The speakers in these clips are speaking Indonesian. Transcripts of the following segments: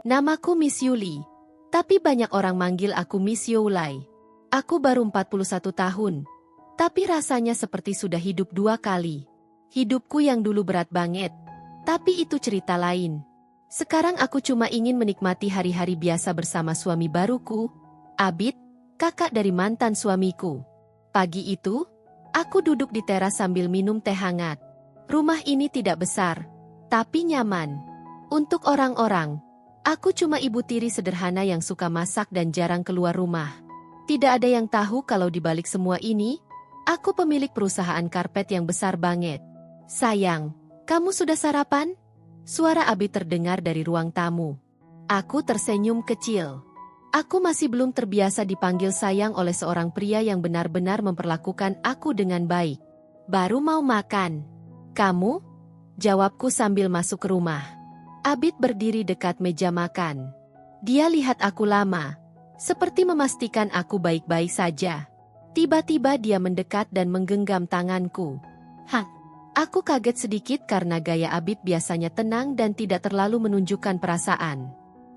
Namaku Miss Yuli, tapi banyak orang manggil aku Miss Yulai. Aku baru 41 tahun, tapi rasanya seperti sudah hidup 2 kali. Hidupku yang dulu berat banget, tapi itu cerita lain. Sekarang aku cuma ingin menikmati hari-hari biasa bersama suami baruku, Abid, kakak dari mantan suamiku. Pagi itu, aku duduk di teras sambil minum teh hangat. Rumah ini tidak besar, tapi nyaman. Untuk orang-orang, aku cuma ibu tiri sederhana yang suka masak dan jarang keluar rumah. Tidak ada yang tahu kalau di balik semua ini, aku pemilik perusahaan karpet yang besar banget. Sayang, kamu sudah sarapan? Suara Abi terdengar dari ruang tamu. Aku tersenyum kecil. Aku masih belum terbiasa dipanggil sayang oleh seorang pria yang benar-benar memperlakukan aku dengan baik. Baru mau makan. Kamu? Jawabku sambil masuk ke rumah. Abid berdiri dekat meja makan. Dia lihat aku lama, seperti memastikan aku baik-baik saja. Tiba-tiba dia mendekat dan menggenggam tanganku. Hah? Aku kaget sedikit karena gaya Abid biasanya tenang dan tidak terlalu menunjukkan perasaan.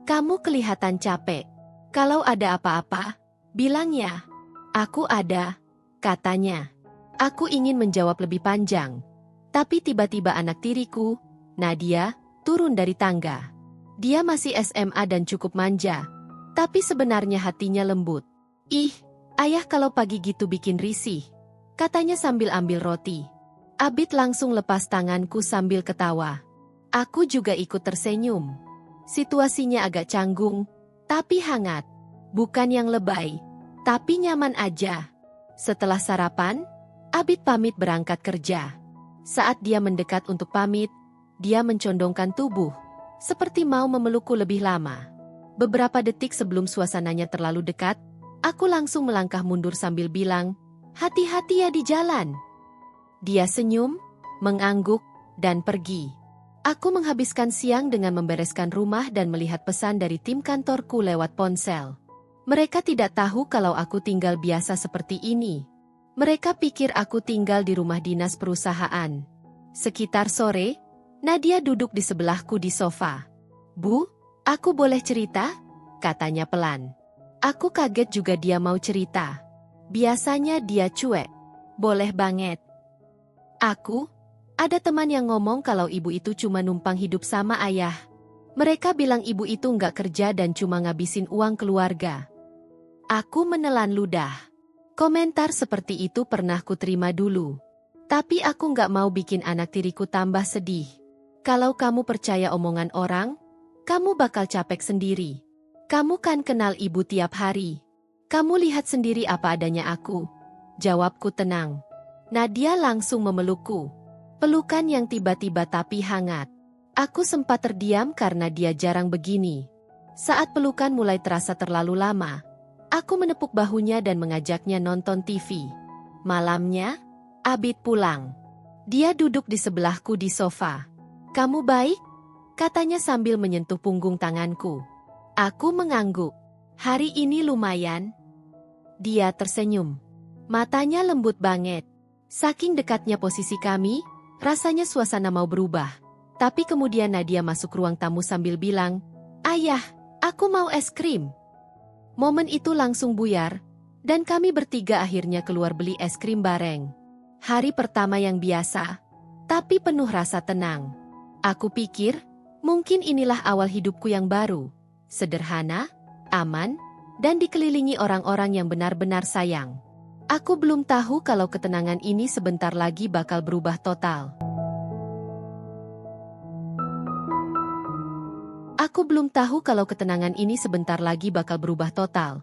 Kamu kelihatan capek. Kalau ada apa-apa, bilang ya. Aku ada, katanya. Aku ingin menjawab lebih panjang. Tapi tiba-tiba anak tiriku, Nadia, turun dari tangga. Dia masih SMA dan cukup manja. Tapi sebenarnya hatinya lembut. Ih, ayah kalau pagi gitu bikin risih, katanya sambil ambil roti. Abid langsung lepas tanganku sambil ketawa. Aku juga ikut tersenyum. Situasinya agak canggung, tapi hangat. Bukan yang lebay, tapi nyaman aja. Setelah sarapan, Abid pamit berangkat kerja. Saat dia mendekat untuk pamit, dia mencondongkan tubuh, seperti mau memelukku lebih lama. Beberapa detik sebelum suasananya terlalu dekat, aku langsung melangkah mundur sambil bilang, "Hati-hati ya di jalan." Dia senyum, mengangguk, dan pergi. Aku menghabiskan siang dengan membereskan rumah dan melihat pesan dari tim kantorku lewat ponsel. Mereka tidak tahu kalau aku tinggal biasa seperti ini. Mereka pikir aku tinggal di rumah dinas perusahaan. Sekitar sore, Nadia duduk di sebelahku di sofa. "Bu, aku boleh cerita?" katanya pelan. Aku kaget juga dia mau cerita. Biasanya dia cuek. "Boleh banget." Ada teman yang ngomong kalau ibu itu cuma numpang hidup sama ayah. Mereka bilang ibu itu nggak kerja dan cuma ngabisin uang keluarga. Aku menelan ludah. Komentar seperti itu pernah kuterima dulu. Tapi aku nggak mau bikin anak tiriku tambah sedih. Kalau kamu percaya omongan orang, kamu bakal capek sendiri. Kamu kan kenal ibu tiap hari. Kamu lihat sendiri apa adanya aku. Jawabku tenang. Nadia langsung memelukku. Pelukan yang tiba-tiba tapi hangat. Aku sempat terdiam karena dia jarang begini. Saat pelukan mulai terasa terlalu lama, aku menepuk bahunya dan mengajaknya nonton TV. Malamnya, Abid pulang. Dia duduk di sebelahku di sofa. "Kamu baik?" katanya sambil menyentuh punggung tanganku. Aku mengangguk. "Hari ini lumayan." Dia tersenyum. Matanya lembut banget. Saking dekatnya posisi kami, rasanya suasana mau berubah. Tapi kemudian Nadia masuk ruang tamu sambil bilang, "Ayah, aku mau es krim." Momen itu langsung buyar, dan kami bertiga akhirnya keluar beli es krim bareng. Hari pertama yang biasa, tapi penuh rasa tenang. Aku pikir, mungkin inilah awal hidupku yang baru. Sederhana, aman, dan dikelilingi orang-orang yang benar-benar sayang. Aku belum tahu kalau ketenangan ini sebentar lagi bakal berubah total.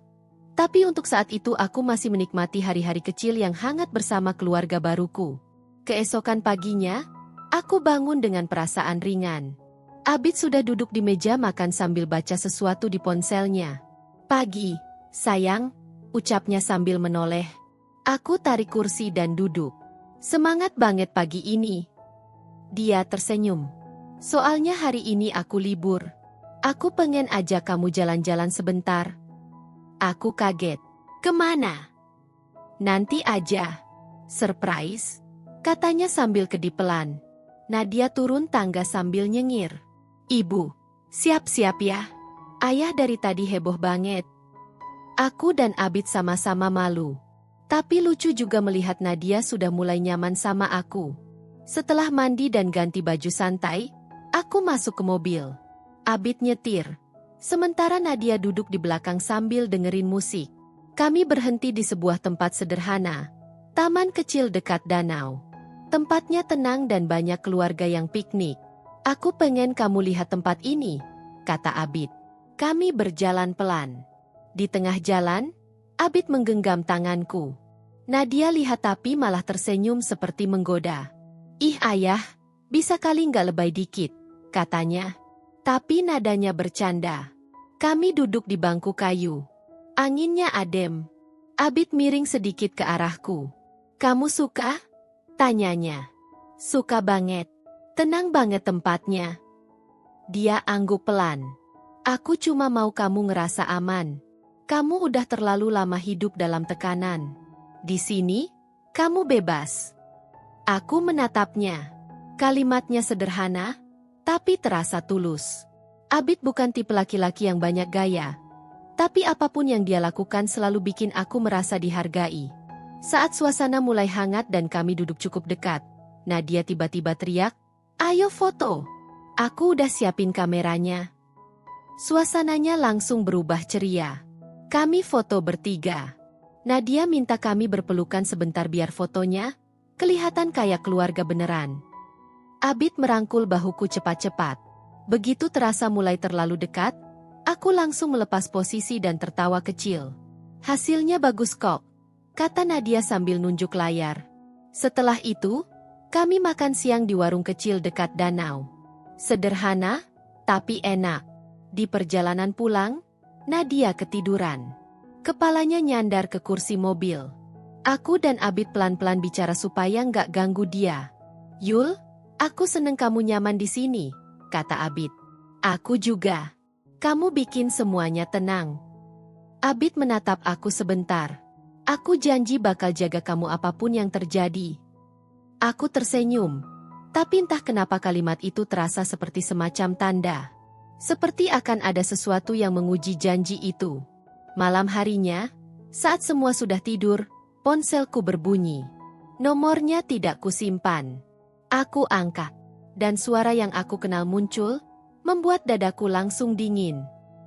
Tapi untuk saat itu aku masih menikmati hari-hari kecil yang hangat bersama keluarga baruku. Keesokan paginya, aku bangun dengan perasaan ringan. Abid sudah duduk di meja makan sambil baca sesuatu di ponselnya. "Pagi, sayang," ucapnya sambil menoleh. Aku tarik kursi dan duduk. "Semangat banget pagi ini." Dia tersenyum. "Soalnya hari ini aku libur. Aku pengen ajak kamu jalan-jalan sebentar." Aku kaget. "Kemana?" "Nanti aja. Surprise," katanya sambil kedip pelan. Nadia turun tangga sambil nyengir. "Ibu, siap-siap ya." Ayah dari tadi heboh banget. Aku dan Abid sama-sama malu. Tapi lucu juga melihat Nadia sudah mulai nyaman sama aku. Setelah mandi dan ganti baju santai, aku masuk ke mobil. Abid nyetir. Sementara Nadia duduk di belakang sambil dengerin musik. Kami berhenti di sebuah tempat sederhana. Taman kecil dekat danau. Tempatnya tenang dan banyak keluarga yang piknik. Aku pengen kamu lihat tempat ini, kata Abid. Kami berjalan pelan. Di tengah jalan, Abid menggenggam tanganku. Nadia lihat tapi malah tersenyum seperti menggoda. Ih ayah, bisa kali nggak lebay dikit, katanya. Tapi nadanya bercanda. Kami duduk di bangku kayu. Anginnya adem. Abid miring sedikit ke arahku. Kamu suka? Tanyanya. Suka banget. Tenang banget tempatnya. Dia angguk pelan. Aku cuma mau kamu ngerasa aman. Kamu udah terlalu lama hidup dalam tekanan. Di sini, kamu bebas. Aku menatapnya. Kalimatnya sederhana, tapi terasa tulus. Abid bukan tipe laki-laki yang banyak gaya. Tapi apapun yang dia lakukan selalu bikin aku merasa dihargai. Saat suasana mulai hangat dan kami duduk cukup dekat, Nadia tiba-tiba teriak, "Ayo foto!" Aku udah siapin kameranya. Suasananya langsung berubah ceria. Kami foto bertiga. Nadia minta kami berpelukan sebentar biar fotonya kelihatan kayak keluarga beneran. Abid merangkul bahuku cepat-cepat. Begitu terasa mulai terlalu dekat, aku langsung melepas posisi dan tertawa kecil. Hasilnya bagus kok, kata Nadia sambil nunjuk layar. Setelah itu, kami makan siang di warung kecil dekat danau. Sederhana, tapi enak. Di perjalanan pulang, Nadia ketiduran. Kepalanya nyandar ke kursi mobil. Aku dan Abid pelan-pelan bicara supaya nggak ganggu dia. Yul, aku seneng kamu nyaman di sini, kata Abid. Aku juga. Kamu bikin semuanya tenang. Abid menatap aku sebentar. Aku janji bakal jaga kamu apapun yang terjadi. Aku tersenyum. Tapi entah kenapa kalimat itu terasa seperti semacam tanda. Seperti akan ada sesuatu yang menguji janji itu. Malam harinya, saat semua sudah tidur, ponselku berbunyi. Nomornya tidak kusimpan. Aku angkat. Dan suara yang aku kenal muncul, membuat dadaku langsung dingin.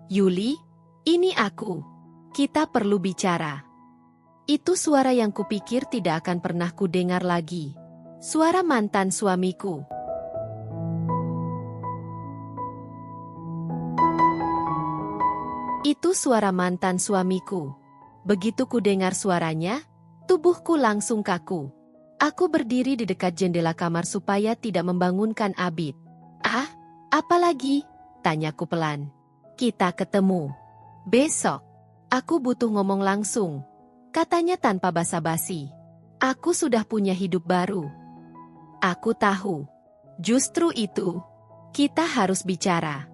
Yuli, ini aku. Kita perlu bicara. Itu suara yang kupikir tidak akan pernah kudengar lagi. Suara mantan suamiku. Itu suara mantan suamiku. Begitu ku dengar suaranya, tubuhku langsung kaku. Aku berdiri di dekat jendela kamar supaya tidak membangunkan Abid. Ah, apa lagi? Tanyaku pelan. Kita ketemu. Besok. Aku butuh ngomong langsung. Katanya tanpa basa-basi. Aku sudah punya hidup baru. Aku tahu. Justru itu. Kita harus bicara.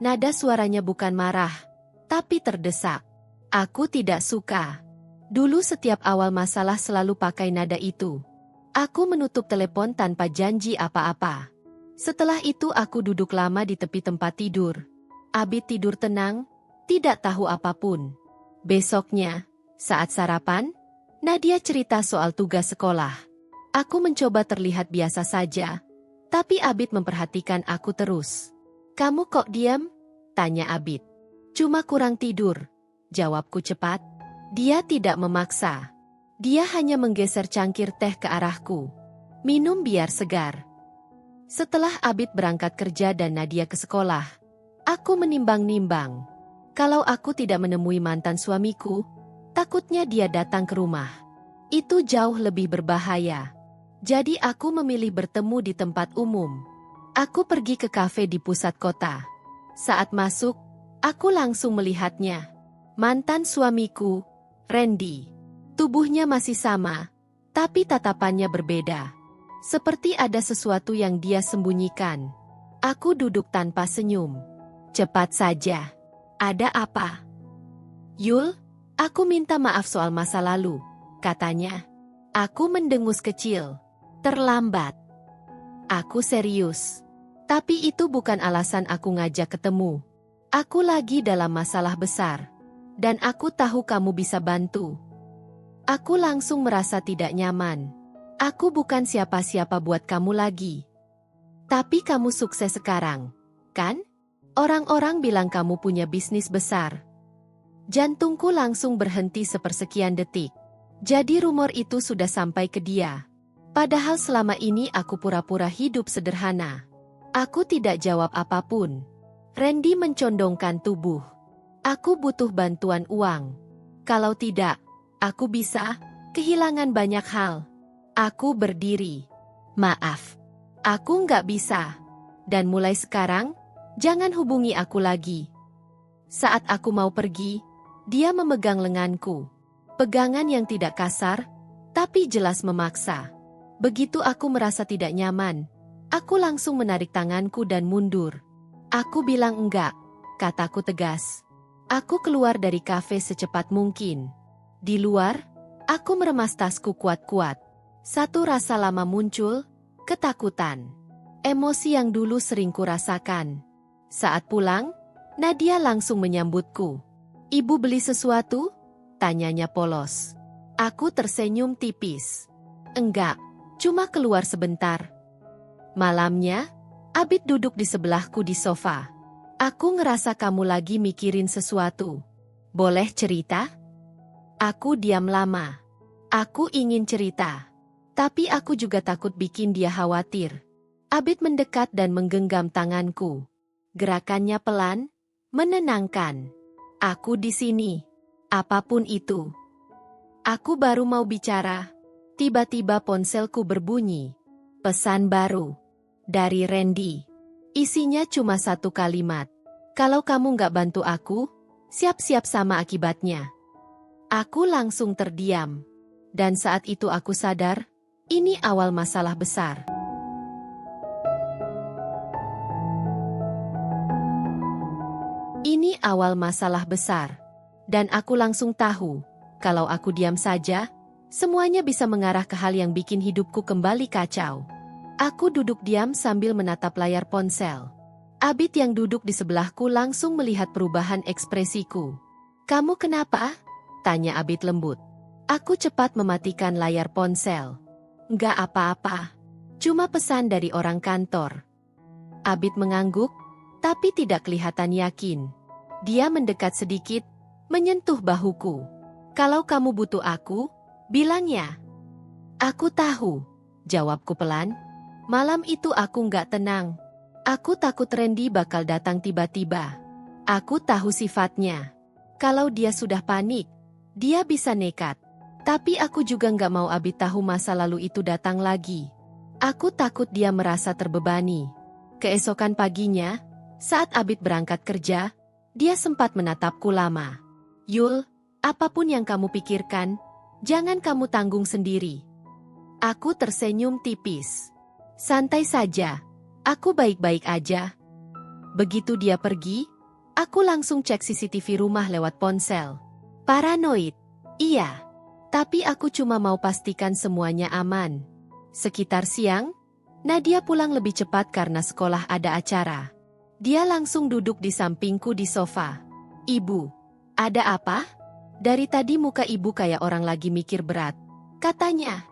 Nada suaranya bukan marah, tapi terdesak. Aku tidak suka. Dulu setiap awal masalah selalu pakai nada itu. Aku menutup telepon tanpa janji apa-apa. Setelah itu aku duduk lama di tepi tempat tidur. Abid tidur tenang, tidak tahu apapun. Besoknya, saat sarapan, Nadia cerita soal tugas sekolah. Aku mencoba terlihat biasa saja, tapi Abid memperhatikan aku terus. Kamu kok diam? Tanya Abid. Cuma kurang tidur, jawabku cepat. Dia tidak memaksa. Dia hanya menggeser cangkir teh ke arahku. Minum biar segar. Setelah Abid berangkat kerja dan Nadia ke sekolah, aku menimbang-nimbang. Kalau aku tidak menemui mantan suamiku, takutnya dia datang ke rumah. Itu jauh lebih berbahaya. Jadi aku memilih bertemu di tempat umum. Aku pergi ke kafe di pusat kota. Saat masuk, aku langsung melihatnya. Mantan suamiku, Randy. Tubuhnya masih sama, tapi tatapannya berbeda. Seperti ada sesuatu yang dia sembunyikan. Aku duduk tanpa senyum. Cepat saja. Ada apa? Yul, aku minta maaf soal masa lalu, katanya. Aku mendengus kecil. Terlambat. Aku serius. Tapi itu bukan alasan aku ngajak ketemu. Aku lagi dalam masalah besar. Dan aku tahu kamu bisa bantu. Aku langsung merasa tidak nyaman. Aku bukan siapa-siapa buat kamu lagi. Tapi kamu sukses sekarang, kan? Orang-orang bilang kamu punya bisnis besar. Jantungku langsung berhenti sepersekian detik. Jadi rumor itu sudah sampai ke dia. Padahal selama ini aku pura-pura hidup sederhana. Aku tidak jawab apapun. Randy mencondongkan tubuh. Aku butuh bantuan uang. Kalau tidak, aku bisa kehilangan banyak hal. Aku berdiri. Maaf, aku nggak bisa. Dan mulai sekarang, jangan hubungi aku lagi. Saat aku mau pergi, dia memegang lenganku. Pegangan yang tidak kasar, tapi jelas memaksa. Begitu aku merasa tidak nyaman, aku langsung menarik tanganku dan mundur. Aku bilang enggak, kataku tegas. Aku keluar dari kafe secepat mungkin. Di luar, aku meremas tasku kuat-kuat. Satu rasa lama muncul, ketakutan. Emosi yang dulu sering kurasakan. Saat pulang, Nadia langsung menyambutku. Ibu beli sesuatu? Tanyanya polos. Aku tersenyum tipis. Enggak, cuma keluar sebentar. Malamnya, Abid duduk di sebelahku di sofa. Aku ngerasa kamu lagi mikirin sesuatu. Boleh cerita? Aku diam lama. Aku ingin cerita. Tapi aku juga takut bikin dia khawatir. Abid mendekat dan menggenggam tanganku. Gerakannya pelan, menenangkan. Aku di sini. Apapun itu. Aku baru mau bicara. Tiba-tiba ponselku berbunyi. Pesan baru. Dari Randy. Isinya cuma satu kalimat. Kalau kamu nggak bantu aku, siap-siap sama akibatnya. Aku langsung terdiam. Dan saat itu aku sadar, ini awal masalah besar. Ini awal masalah besar. Dan aku langsung tahu, kalau aku diam saja, semuanya bisa mengarah ke hal yang bikin hidupku kembali kacau. Aku duduk diam sambil menatap layar ponsel. Abid yang duduk di sebelahku langsung melihat perubahan ekspresiku. Kamu kenapa? Tanya Abid lembut. Aku cepat mematikan layar ponsel. Nggak apa-apa. Cuma pesan dari orang kantor. Abid mengangguk, tapi tidak kelihatan yakin. Dia mendekat sedikit, menyentuh bahuku. Kalau kamu butuh aku, bilang ya. Aku tahu, jawabku pelan. Malam itu aku nggak tenang. Aku takut Randy bakal datang tiba-tiba. Aku tahu sifatnya. Kalau dia sudah panik, dia bisa nekat. Tapi aku juga nggak mau Abid tahu masa lalu itu datang lagi. Aku takut dia merasa terbebani. Keesokan paginya, saat Abid berangkat kerja, dia sempat menatapku lama. Yul, apapun yang kamu pikirkan, jangan kamu tanggung sendiri. Aku tersenyum tipis. Santai saja, aku baik-baik aja. Begitu dia pergi, aku langsung cek CCTV rumah lewat ponsel. Paranoid, iya. Tapi aku cuma mau pastikan semuanya aman. Sekitar siang, Nadia pulang lebih cepat karena sekolah ada acara. Dia langsung duduk di sampingku di sofa. Ibu, ada apa? Dari tadi muka ibu kayak orang lagi mikir berat. Katanya,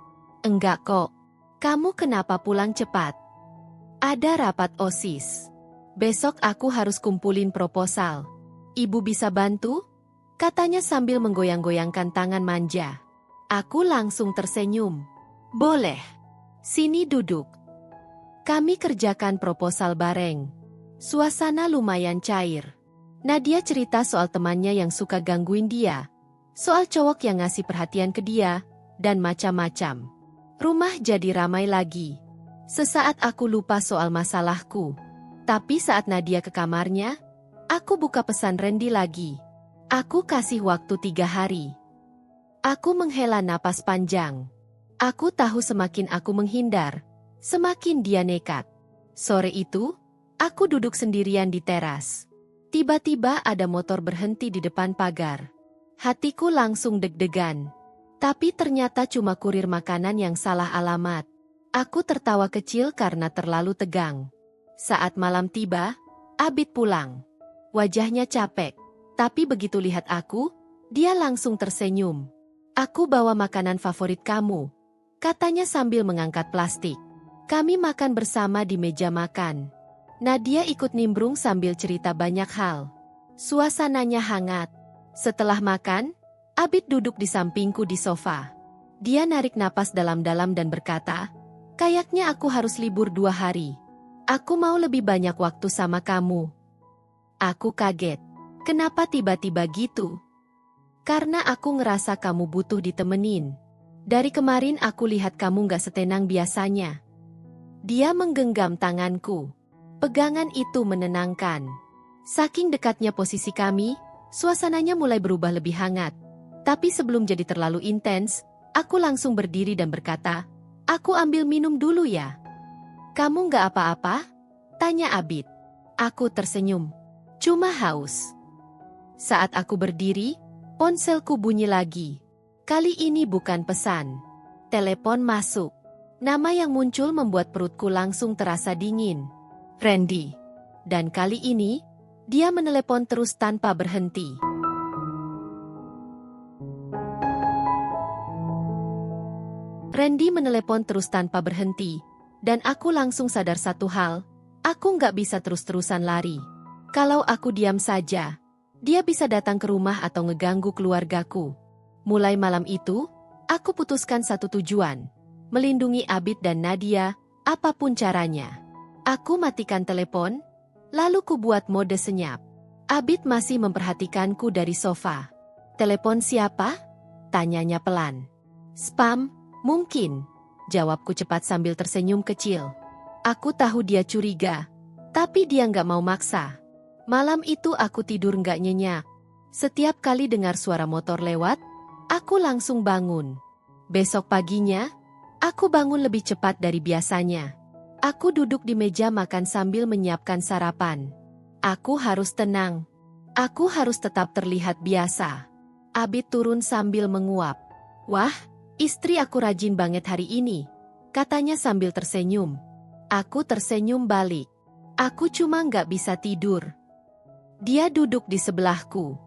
enggak kok. Kamu kenapa pulang cepat? Ada rapat OSIS. Besok aku harus kumpulin proposal. Ibu bisa bantu? Katanya sambil menggoyang-goyangkan tangan manja. Aku langsung tersenyum. Boleh. Sini duduk. Kami kerjakan proposal bareng. Suasana lumayan cair. Nadia cerita soal temannya yang suka gangguin dia. Soal cowok yang ngasih perhatian ke dia, dan macam-macam. Rumah jadi ramai lagi. Sesaat aku lupa soal masalahku. Tapi saat Nadia ke kamarnya, aku buka pesan Randy lagi. Aku kasih waktu 3 hari. Aku menghela napas panjang. Aku tahu semakin aku menghindar, semakin dia nekat. Sore itu, aku duduk sendirian di teras. Tiba-tiba ada motor berhenti di depan pagar. Hatiku langsung deg-degan. Tapi ternyata cuma kurir makanan yang salah alamat. Aku tertawa kecil karena terlalu tegang. Saat malam tiba, Abid pulang. Wajahnya capek. Tapi begitu lihat aku, dia langsung tersenyum. Aku bawa makanan favorit kamu, katanya sambil mengangkat plastik. Kami makan bersama di meja makan. Nadia ikut nimbrung sambil cerita banyak hal. Suasananya hangat. Setelah makan, Abid duduk di sampingku di sofa. Dia narik napas dalam-dalam dan berkata, kayaknya aku harus libur 2 hari. Aku mau lebih banyak waktu sama kamu. Aku kaget. Kenapa tiba-tiba gitu? Karena aku ngerasa kamu butuh ditemenin. Dari kemarin aku lihat kamu gak setenang biasanya. Dia menggenggam tanganku. Pegangan itu menenangkan. Saking dekatnya posisi kami, suasananya mulai berubah lebih hangat. Tapi sebelum jadi terlalu intens, aku langsung berdiri dan berkata, aku ambil minum dulu ya. Kamu nggak apa-apa? Tanya Abid. Aku tersenyum. Cuma haus. Saat aku berdiri, ponselku bunyi lagi. Kali ini bukan pesan. Telepon masuk. Nama yang muncul membuat perutku langsung terasa dingin. Randy. Dan kali ini, dia menelepon terus tanpa berhenti. Randy menelepon terus tanpa berhenti, dan aku langsung sadar satu hal, aku nggak bisa terus-terusan lari. Kalau aku diam saja, dia bisa datang ke rumah atau ngeganggu keluargaku. Mulai malam itu, aku putuskan satu tujuan, melindungi Abid dan Nadia, apapun caranya. Aku matikan telepon, lalu ku buat mode senyap. Abid masih memperhatikanku dari sofa. Telepon siapa? Tanyanya pelan. Spam. Mungkin, jawabku cepat sambil tersenyum kecil. Aku tahu dia curiga, tapi dia nggak mau maksa. Malam itu aku tidur nggak nyenyak. Setiap kali dengar suara motor lewat, aku langsung bangun. Besok paginya, aku bangun lebih cepat dari biasanya. Aku duduk di meja makan sambil menyiapkan sarapan. Aku harus tenang. Aku harus tetap terlihat biasa. Abid turun sambil menguap. Wah, istri aku rajin banget hari ini, katanya sambil tersenyum. Aku tersenyum balik. Aku cuma nggak bisa tidur. Dia duduk di sebelahku.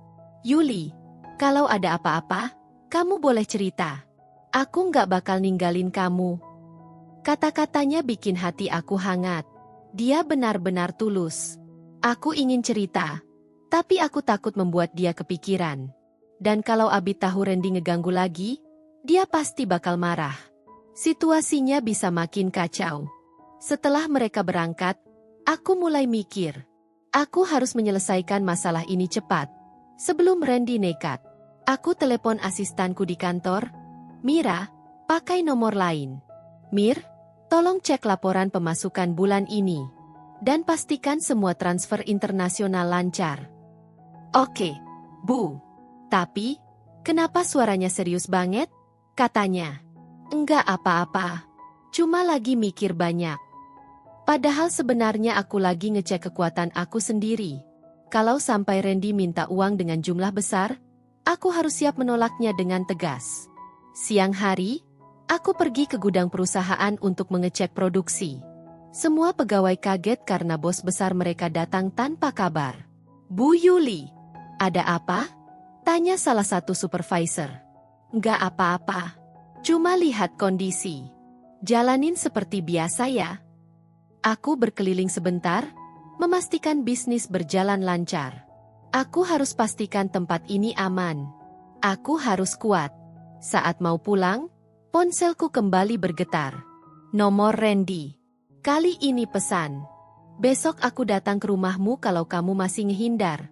Yuli, kalau ada apa-apa, kamu boleh cerita. Aku nggak bakal ninggalin kamu. Kata-katanya bikin hati aku hangat. Dia benar-benar tulus. Aku ingin cerita, tapi aku takut membuat dia kepikiran. Dan kalau Abid tahu Randy ngeganggu lagi, dia pasti bakal marah. Situasinya bisa makin kacau. Setelah mereka berangkat, aku mulai mikir. Aku harus menyelesaikan masalah ini cepat. Sebelum Randy nekat, aku telepon asistanku di kantor. Mira, pakai nomor lain. Mir, tolong cek laporan pemasukan bulan ini. Dan pastikan semua transfer internasional lancar. Oke, Bu. Tapi, kenapa suaranya serius banget? Katanya. Enggak apa-apa. Cuma lagi mikir banyak. Padahal sebenarnya aku lagi ngecek kekuatan aku sendiri. Kalau sampai Randy minta uang dengan jumlah besar, aku harus siap menolaknya dengan tegas. Siang hari, aku pergi ke gudang perusahaan untuk mengecek produksi. Semua pegawai kaget karena bos besar mereka datang tanpa kabar. Bu Yuli, ada apa? Tanya salah satu supervisor. Nggak apa-apa. Cuma lihat kondisi. Jalanin seperti biasa ya. Aku berkeliling sebentar, memastikan bisnis berjalan lancar. Aku harus pastikan tempat ini aman. Aku harus kuat. Saat mau pulang, ponselku kembali bergetar. Nomor Randy. Kali ini pesan. Besok aku datang ke rumahmu kalau kamu masih ngehindar.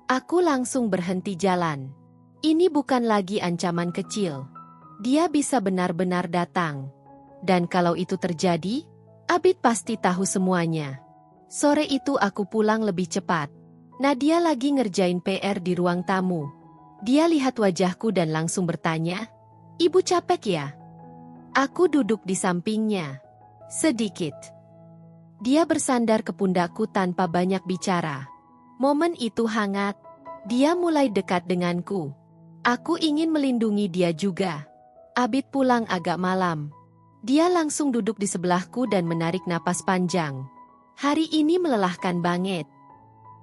Aku langsung berhenti jalan. Ini bukan lagi ancaman kecil. Dia bisa benar-benar datang. Dan kalau itu terjadi, Abid pasti tahu semuanya. Sore itu aku pulang lebih cepat. Nadia lagi ngerjain PR di ruang tamu. Dia lihat wajahku dan langsung bertanya, "Ibu capek ya?" Aku duduk di sampingnya. Sedikit. Dia bersandar ke pundakku tanpa banyak bicara. Momen itu hangat. Dia mulai dekat denganku. Aku ingin melindungi dia juga. Abid pulang agak malam. Dia langsung duduk di sebelahku dan menarik napas panjang. Hari ini melelahkan banget.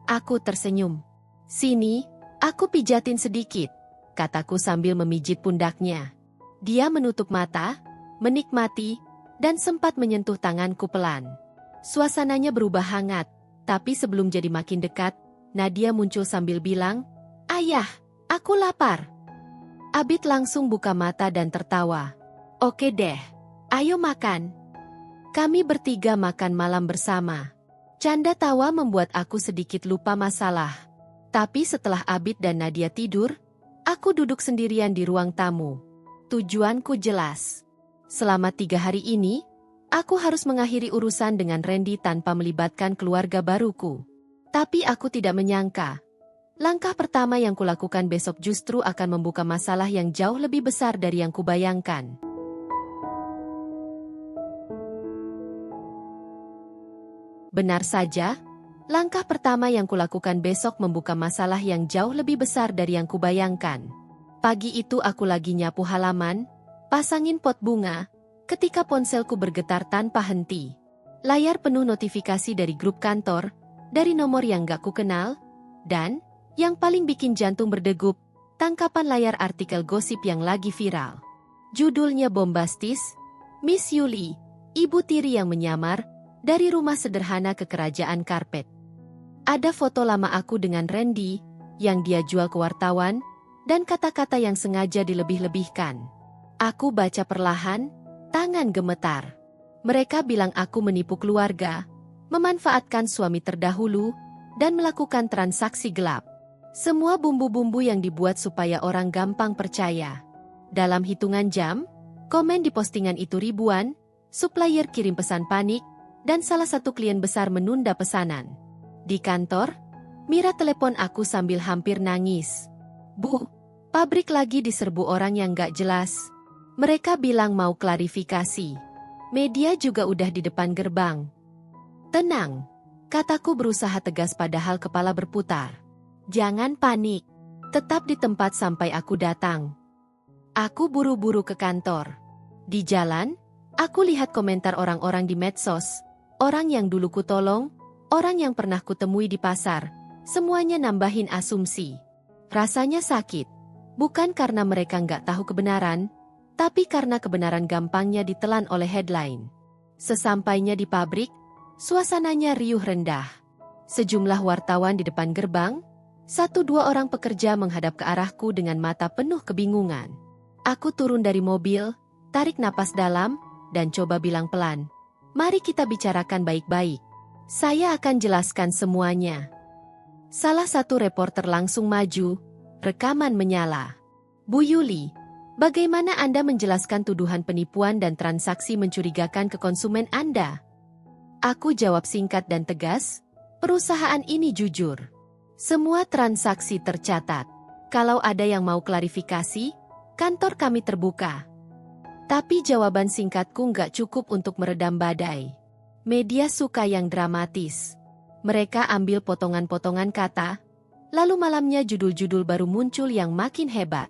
Aku tersenyum. Sini, aku pijatin sedikit, kataku sambil memijit pundaknya. Dia menutup mata, menikmati, dan sempat menyentuh tanganku pelan. Suasananya berubah hangat, tapi sebelum jadi makin dekat, Nadia muncul sambil bilang, "Ayah, aku lapar." Abid langsung buka mata dan tertawa. "Oke deh, ayo makan." Kami bertiga makan malam bersama. Canda tawa membuat aku sedikit lupa masalah. Tapi setelah Abid dan Nadia tidur, aku duduk sendirian di ruang tamu. Tujuanku jelas. Selama 3 hari ini, aku harus mengakhiri urusan dengan Randy tanpa melibatkan keluarga baruku. Tapi aku tidak menyangka. Langkah pertama yang kulakukan besok justru akan membuka masalah yang jauh lebih besar dari yang kubayangkan. Benar saja, langkah pertama yang kulakukan besok membuka masalah yang jauh lebih besar dari yang kubayangkan. Pagi itu aku lagi nyapu halaman, pasangin pot bunga, ketika ponselku bergetar tanpa henti. Layar penuh notifikasi dari grup kantor, dari nomor yang gak kukenal, dan, yang paling bikin jantung berdegup, tangkapan layar artikel gosip yang lagi viral. Judulnya bombastis, Miss Yuli, ibu tiri yang menyamar, dari rumah sederhana ke kerajaan karpet. Ada foto lama aku dengan Randy, yang dia jual ke wartawan, dan kata-kata yang sengaja dilebih-lebihkan. Aku baca perlahan, tangan gemetar. Mereka bilang aku menipu keluarga, memanfaatkan suami terdahulu, dan melakukan transaksi gelap. Semua bumbu-bumbu yang dibuat supaya orang gampang percaya. Dalam hitungan jam, komen di postingan itu ribuan, supplier kirim pesan panik, dan salah satu klien besar menunda pesanan. Di kantor, Mira telepon aku sambil hampir nangis. "Bu, pabrik lagi diserbu orang yang gak jelas. Mereka bilang mau klarifikasi. Media juga udah di depan gerbang." "Tenang," kataku berusaha tegas padahal kepala berputar. "Jangan panik. Tetap di tempat sampai aku datang." Aku buru-buru ke kantor. Di jalan, aku lihat komentar orang-orang di medsos. Orang yang dulu kutolong, orang yang pernah kutemui di pasar, semuanya nambahin asumsi. Rasanya sakit, bukan karena mereka nggak tahu kebenaran, tapi karena kebenaran gampangnya ditelan oleh headline. Sesampainya di pabrik, suasananya riuh rendah. Sejumlah wartawan di depan gerbang, 1-2 orang pekerja menghadap ke arahku dengan mata penuh kebingungan. Aku turun dari mobil, tarik napas dalam, dan coba bilang pelan, "Mari kita bicarakan baik-baik. Saya akan jelaskan semuanya." Salah satu reporter langsung maju, rekaman menyala. "Bu Yuli, bagaimana Anda menjelaskan tuduhan penipuan dan transaksi mencurigakan ke konsumen Anda?" Aku jawab singkat dan tegas, "Perusahaan ini jujur. Semua transaksi tercatat. Kalau ada yang mau klarifikasi, kantor kami terbuka." Tapi jawaban singkatku nggak cukup untuk meredam badai. Media suka yang dramatis. Mereka ambil potongan-potongan kata, lalu malamnya judul-judul baru muncul yang makin hebat.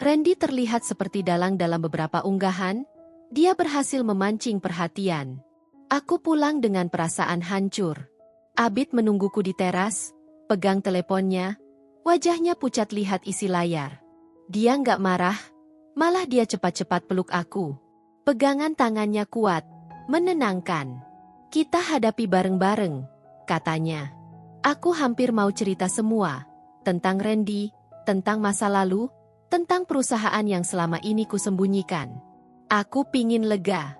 Randy terlihat seperti dalang dalam beberapa unggahan, dia berhasil memancing perhatian. Aku pulang dengan perasaan hancur. Abid menungguku di teras, pegang teleponnya, wajahnya pucat lihat isi layar. Dia nggak marah, malah dia cepat-cepat peluk aku. Pegangan tangannya kuat, menenangkan. "Kita hadapi bareng-bareng," katanya. Aku hampir mau cerita semua, tentang Randy, tentang masa lalu, tentang perusahaan yang selama ini kusembunyikan. Aku pingin lega.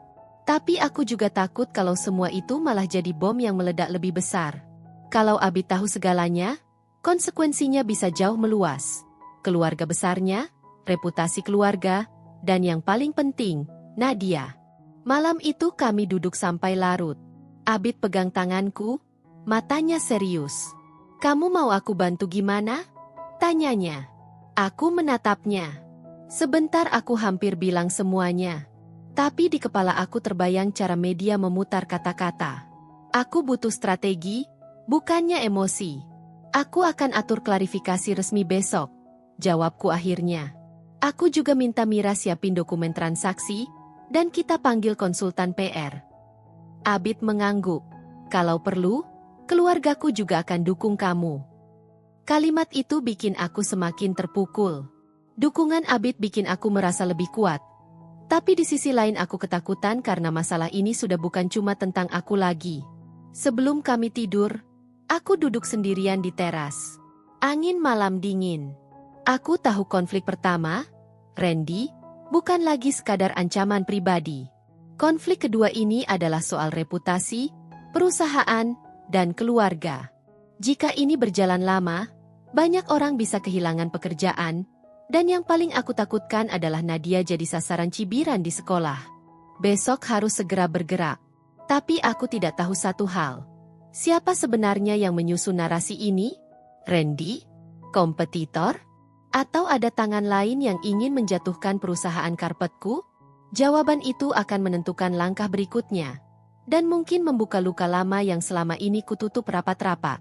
Tapi aku juga takut kalau semua itu malah jadi bom yang meledak lebih besar. Kalau Abid tahu segalanya, konsekuensinya bisa jauh meluas. Keluarga besarnya, reputasi keluarga, dan yang paling penting, Nadia. Malam itu kami duduk sampai larut. Abid pegang tanganku, matanya serius. "Kamu mau aku bantu gimana?" tanyanya. Aku menatapnya. Sebentar aku hampir bilang semuanya. Tapi di kepala aku terbayang cara media memutar kata-kata. "Aku butuh strategi, bukannya emosi. Aku akan atur klarifikasi resmi besok," jawabku akhirnya. "Aku juga minta Mira siapin dokumen transaksi, dan kita panggil konsultan PR." Abid mengangguk. "Kalau perlu, keluargaku juga akan dukung kamu. Kalimat itu bikin aku semakin terpukul. Dukungan Abid bikin aku merasa lebih kuat. Tapi di sisi lain aku ketakutan karena masalah ini sudah bukan cuma tentang aku lagi. Sebelum kami tidur, aku duduk sendirian di teras. Angin malam dingin. Aku tahu konflik pertama, Randy, bukan lagi sekadar ancaman pribadi. Konflik kedua ini adalah soal reputasi, perusahaan, dan keluarga. Jika ini berjalan lama, banyak orang bisa kehilangan pekerjaan, dan yang paling aku takutkan adalah Nadia jadi sasaran cibiran di sekolah. Besok harus segera bergerak. Tapi aku tidak tahu satu hal. Siapa sebenarnya yang menyusun narasi ini? Randy? Kompetitor? Atau ada tangan lain yang ingin menjatuhkan perusahaan karpetku? Jawaban itu akan menentukan langkah berikutnya. Dan mungkin membuka luka lama yang selama ini kututup rapat-rapat.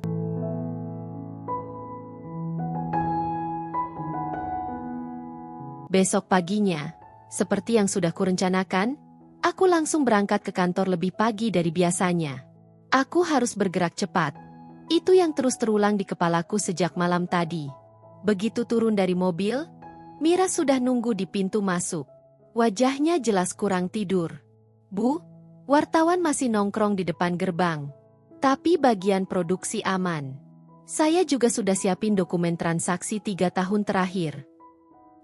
Besok paginya, seperti yang sudah kurencanakan, aku langsung berangkat ke kantor lebih pagi dari biasanya. Aku harus bergerak cepat. Itu yang terus terulang di kepalaku sejak malam tadi. Begitu turun dari mobil, Mira sudah nunggu di pintu masuk. Wajahnya jelas kurang tidur. Bu, wartawan masih nongkrong di depan gerbang. Tapi bagian produksi aman. Saya juga sudah siapin dokumen transaksi 3 tahun terakhir.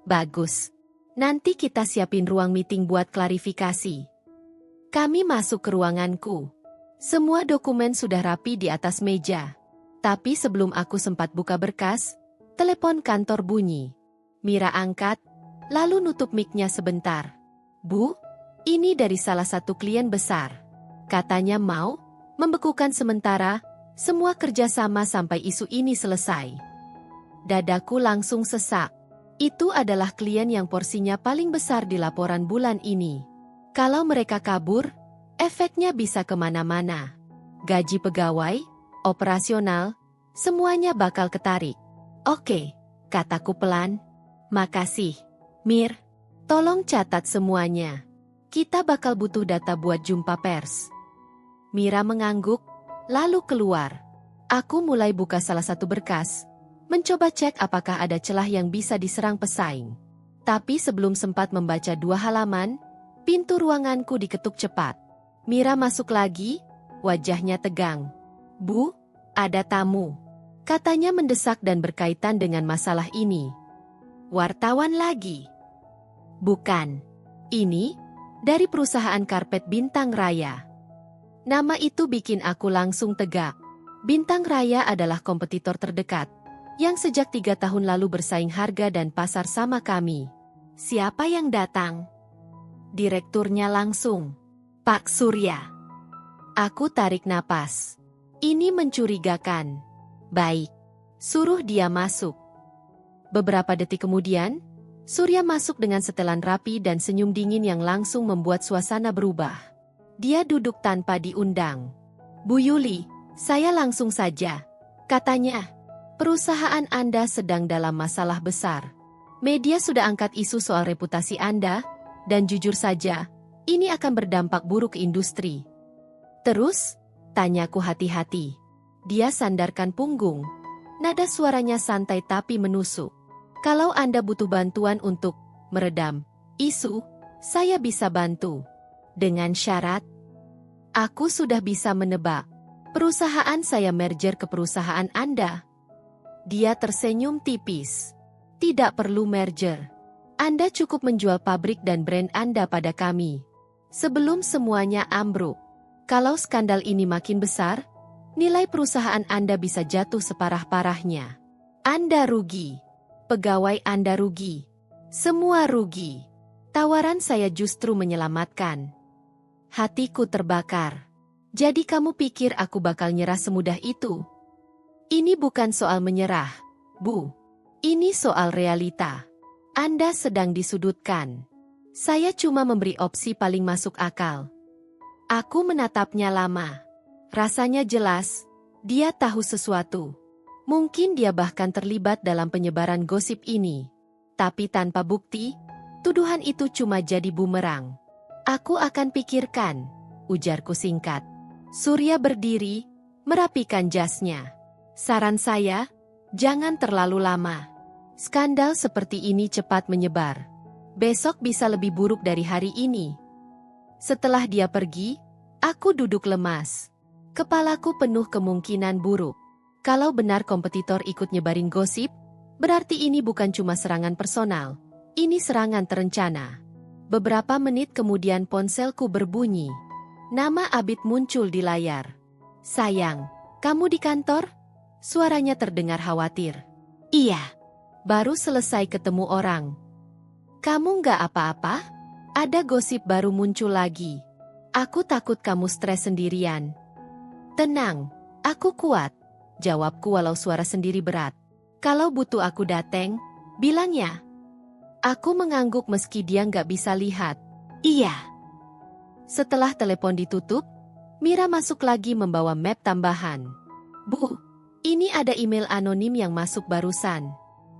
Bagus. Nanti kita siapin ruang meeting buat klarifikasi. Kami masuk ke ruanganku. Semua dokumen sudah rapi di atas meja. Tapi sebelum aku sempat buka berkas, telepon kantor bunyi. Mira angkat, lalu nutup mic-nya sebentar. Bu, ini dari salah satu klien besar. Katanya mau membekukan sementara semua kerjasama sampai isu ini selesai. Dadaku langsung sesak. Itu adalah klien yang porsinya paling besar di laporan bulan ini. Kalau mereka kabur, efeknya bisa kemana-mana. Gaji pegawai, operasional, semuanya bakal ketarik. Oke, kataku pelan. Makasih, Mir. Tolong catat semuanya. Kita bakal butuh data buat jumpa pers. Mira mengangguk, lalu keluar. Aku mulai buka salah satu berkas. Mencoba cek apakah ada celah yang bisa diserang pesaing. Tapi sebelum sempat membaca 2 halaman, pintu ruanganku diketuk cepat. Mira masuk lagi, wajahnya tegang. Bu, ada tamu. Katanya mendesak dan berkaitan dengan masalah ini. Wartawan lagi? Bukan. Ini, dari perusahaan karpet Bintang Raya. Nama itu bikin aku langsung tegak. Bintang Raya adalah kompetitor terdekat. Yang sejak 3 tahun lalu bersaing harga dan pasar sama kami. Siapa yang datang? Direkturnya langsung. Pak Surya. Aku tarik napas. Ini mencurigakan. Baik. Suruh dia masuk. Beberapa detik kemudian, Surya masuk dengan setelan rapi dan senyum dingin yang langsung membuat suasana berubah. Dia duduk tanpa diundang. Bu Yuli, saya langsung saja. Katanya. Perusahaan Anda sedang dalam masalah besar. Media sudah angkat isu soal reputasi Anda, dan jujur saja, ini akan berdampak buruk ke industri. Terus? Tanyaku hati-hati. Dia sandarkan punggung. Nada suaranya santai tapi menusuk. Kalau Anda butuh bantuan untuk meredam isu, saya bisa bantu. Dengan syarat, aku sudah bisa menebak. Perusahaan saya merger ke perusahaan Anda. Dia tersenyum tipis. Tidak perlu merger. Anda cukup menjual pabrik dan brand Anda pada kami. Sebelum semuanya ambruk. Kalau skandal ini makin besar, nilai perusahaan Anda bisa jatuh separah-parahnya. Anda rugi. Pegawai Anda rugi. Semua rugi. Tawaran saya justru menyelamatkan. Hatiku terbakar. Jadi kamu pikir aku bakal nyerah semudah itu? Ini bukan soal menyerah, Bu. Ini soal realita. Anda sedang disudutkan. Saya cuma memberi opsi paling masuk akal. Aku menatapnya lama. Rasanya jelas, dia tahu sesuatu. Mungkin dia bahkan terlibat dalam penyebaran gosip ini. Tapi tanpa bukti, tuduhan itu cuma jadi bumerang. Aku akan pikirkan, ujarku singkat. Surya berdiri, merapikan jasnya. Saran saya, jangan terlalu lama. Skandal seperti ini cepat menyebar. Besok bisa lebih buruk dari hari ini. Setelah dia pergi, aku duduk lemas. Kepalaku penuh kemungkinan buruk. Kalau benar kompetitor ikut nyebarin gosip, berarti ini bukan cuma serangan personal. Ini serangan terencana. Beberapa menit kemudian ponselku berbunyi. Nama Abid muncul di layar. Sayang, kamu di kantor? Suaranya terdengar khawatir. Iya. Baru selesai ketemu orang. Kamu nggak apa-apa? Ada gosip baru muncul lagi. Aku takut kamu stres sendirian. Tenang, aku kuat. Jawabku walau suara sendiri berat. Kalau butuh aku dateng, bilang ya. Aku mengangguk meski dia nggak bisa lihat. Iya. Setelah telepon ditutup, Mira masuk lagi membawa map tambahan. Bu, ini ada email anonim yang masuk barusan.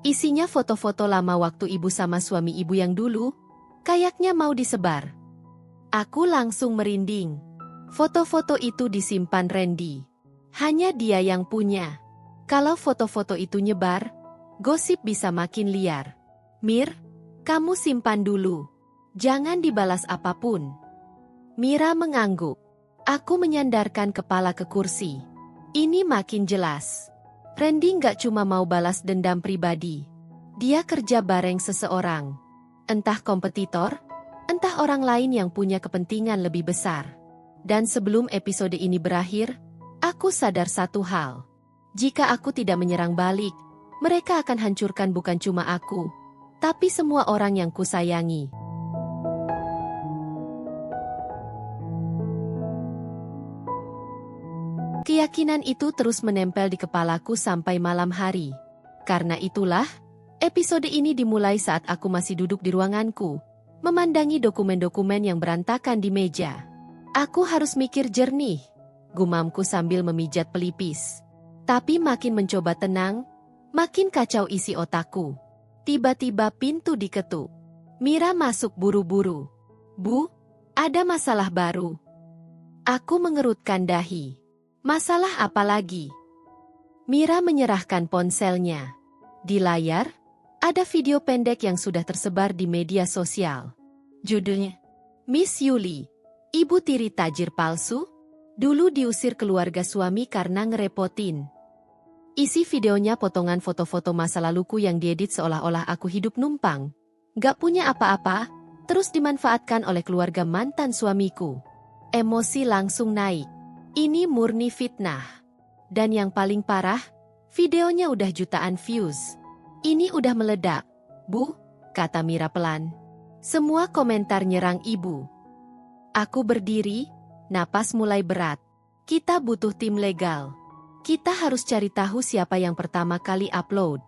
Isinya foto-foto lama waktu ibu sama suami ibu yang dulu, kayaknya mau disebar. Aku langsung merinding. Foto-foto itu disimpan Randy. Hanya dia yang punya. Kalau foto-foto itu nyebar, gosip bisa makin liar. Mir, kamu simpan dulu. Jangan dibalas apapun. Mira mengangguk. Aku menyandarkan kepala ke kursi. Ini makin jelas. Randy nggak cuma mau balas dendam pribadi. Dia kerja bareng seseorang. Entah kompetitor, entah orang lain yang punya kepentingan lebih besar. Dan sebelum episode ini berakhir, aku sadar satu hal. Jika aku tidak menyerang balik, mereka akan hancurkan bukan cuma aku, tapi semua orang yang kusayangi. Keyakinan itu terus menempel di kepalaku sampai malam hari. Karena itulah, episode ini dimulai saat aku masih duduk di ruanganku, memandangi dokumen-dokumen yang berantakan di meja. Aku harus mikir jernih, gumamku sambil memijat pelipis. Tapi makin mencoba tenang, makin kacau isi otakku. Tiba-tiba pintu diketuk. Mira masuk buru-buru. Bu, ada masalah baru. Aku mengerutkan dahi. Masalah apa lagi? Mira menyerahkan ponselnya. Di layar, ada video pendek yang sudah tersebar di media sosial. Judulnya, Miss Yuli, ibu tiri tajir palsu, dulu diusir keluarga suami karena ngerepotin. Isi videonya potongan foto-foto masa laluku yang diedit seolah-olah aku hidup numpang. Gak punya apa-apa, terus dimanfaatkan oleh keluarga mantan suamiku. Emosi langsung naik. Ini murni fitnah. Dan yang paling parah, videonya udah jutaan views. Ini udah meledak. Bu, kata Mira pelan. Semua komentar nyerang ibu. Aku berdiri, napas mulai berat. Kita butuh tim legal. Kita harus cari tahu siapa yang pertama kali upload.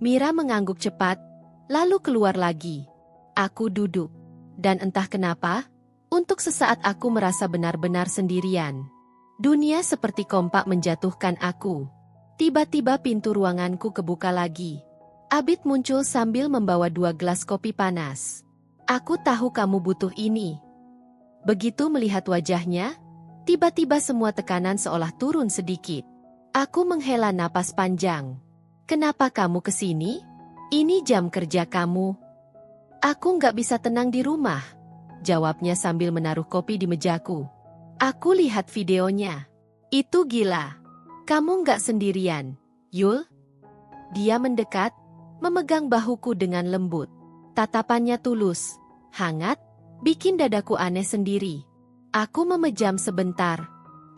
Mira mengangguk cepat, lalu keluar lagi. Aku duduk. Dan entah kenapa, untuk sesaat aku merasa benar-benar sendirian. Dunia seperti kompak menjatuhkan aku. Tiba-tiba pintu ruanganku kebuka lagi. Abid muncul sambil membawa 2 gelas kopi panas. Aku tahu kamu butuh ini. Begitu melihat wajahnya, tiba-tiba semua tekanan seolah turun sedikit. Aku menghela napas panjang. Kenapa kamu kesini? Ini jam kerja kamu. Aku nggak bisa tenang di rumah, jawabnya sambil menaruh kopi di mejaku. Aku lihat videonya. Itu gila. Kamu nggak sendirian, Yul? Dia mendekat, memegang bahuku dengan lembut. Tatapannya tulus, hangat, bikin dadaku aneh sendiri. Aku memejam sebentar.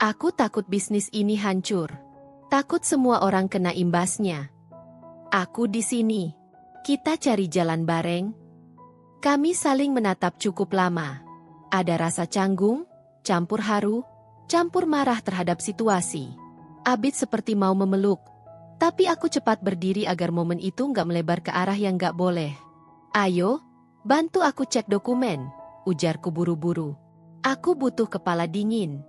Aku takut bisnis ini hancur. Takut semua orang kena imbasnya. Aku di sini. Kita cari jalan bareng. Kami saling menatap cukup lama. Ada rasa canggung, campur haru, campur marah terhadap situasi. Abid seperti mau memeluk, tapi aku cepat berdiri agar momen itu nggak melebar ke arah yang nggak boleh. Ayo, bantu aku cek dokumen, ujarku buru-buru. Aku butuh kepala dingin.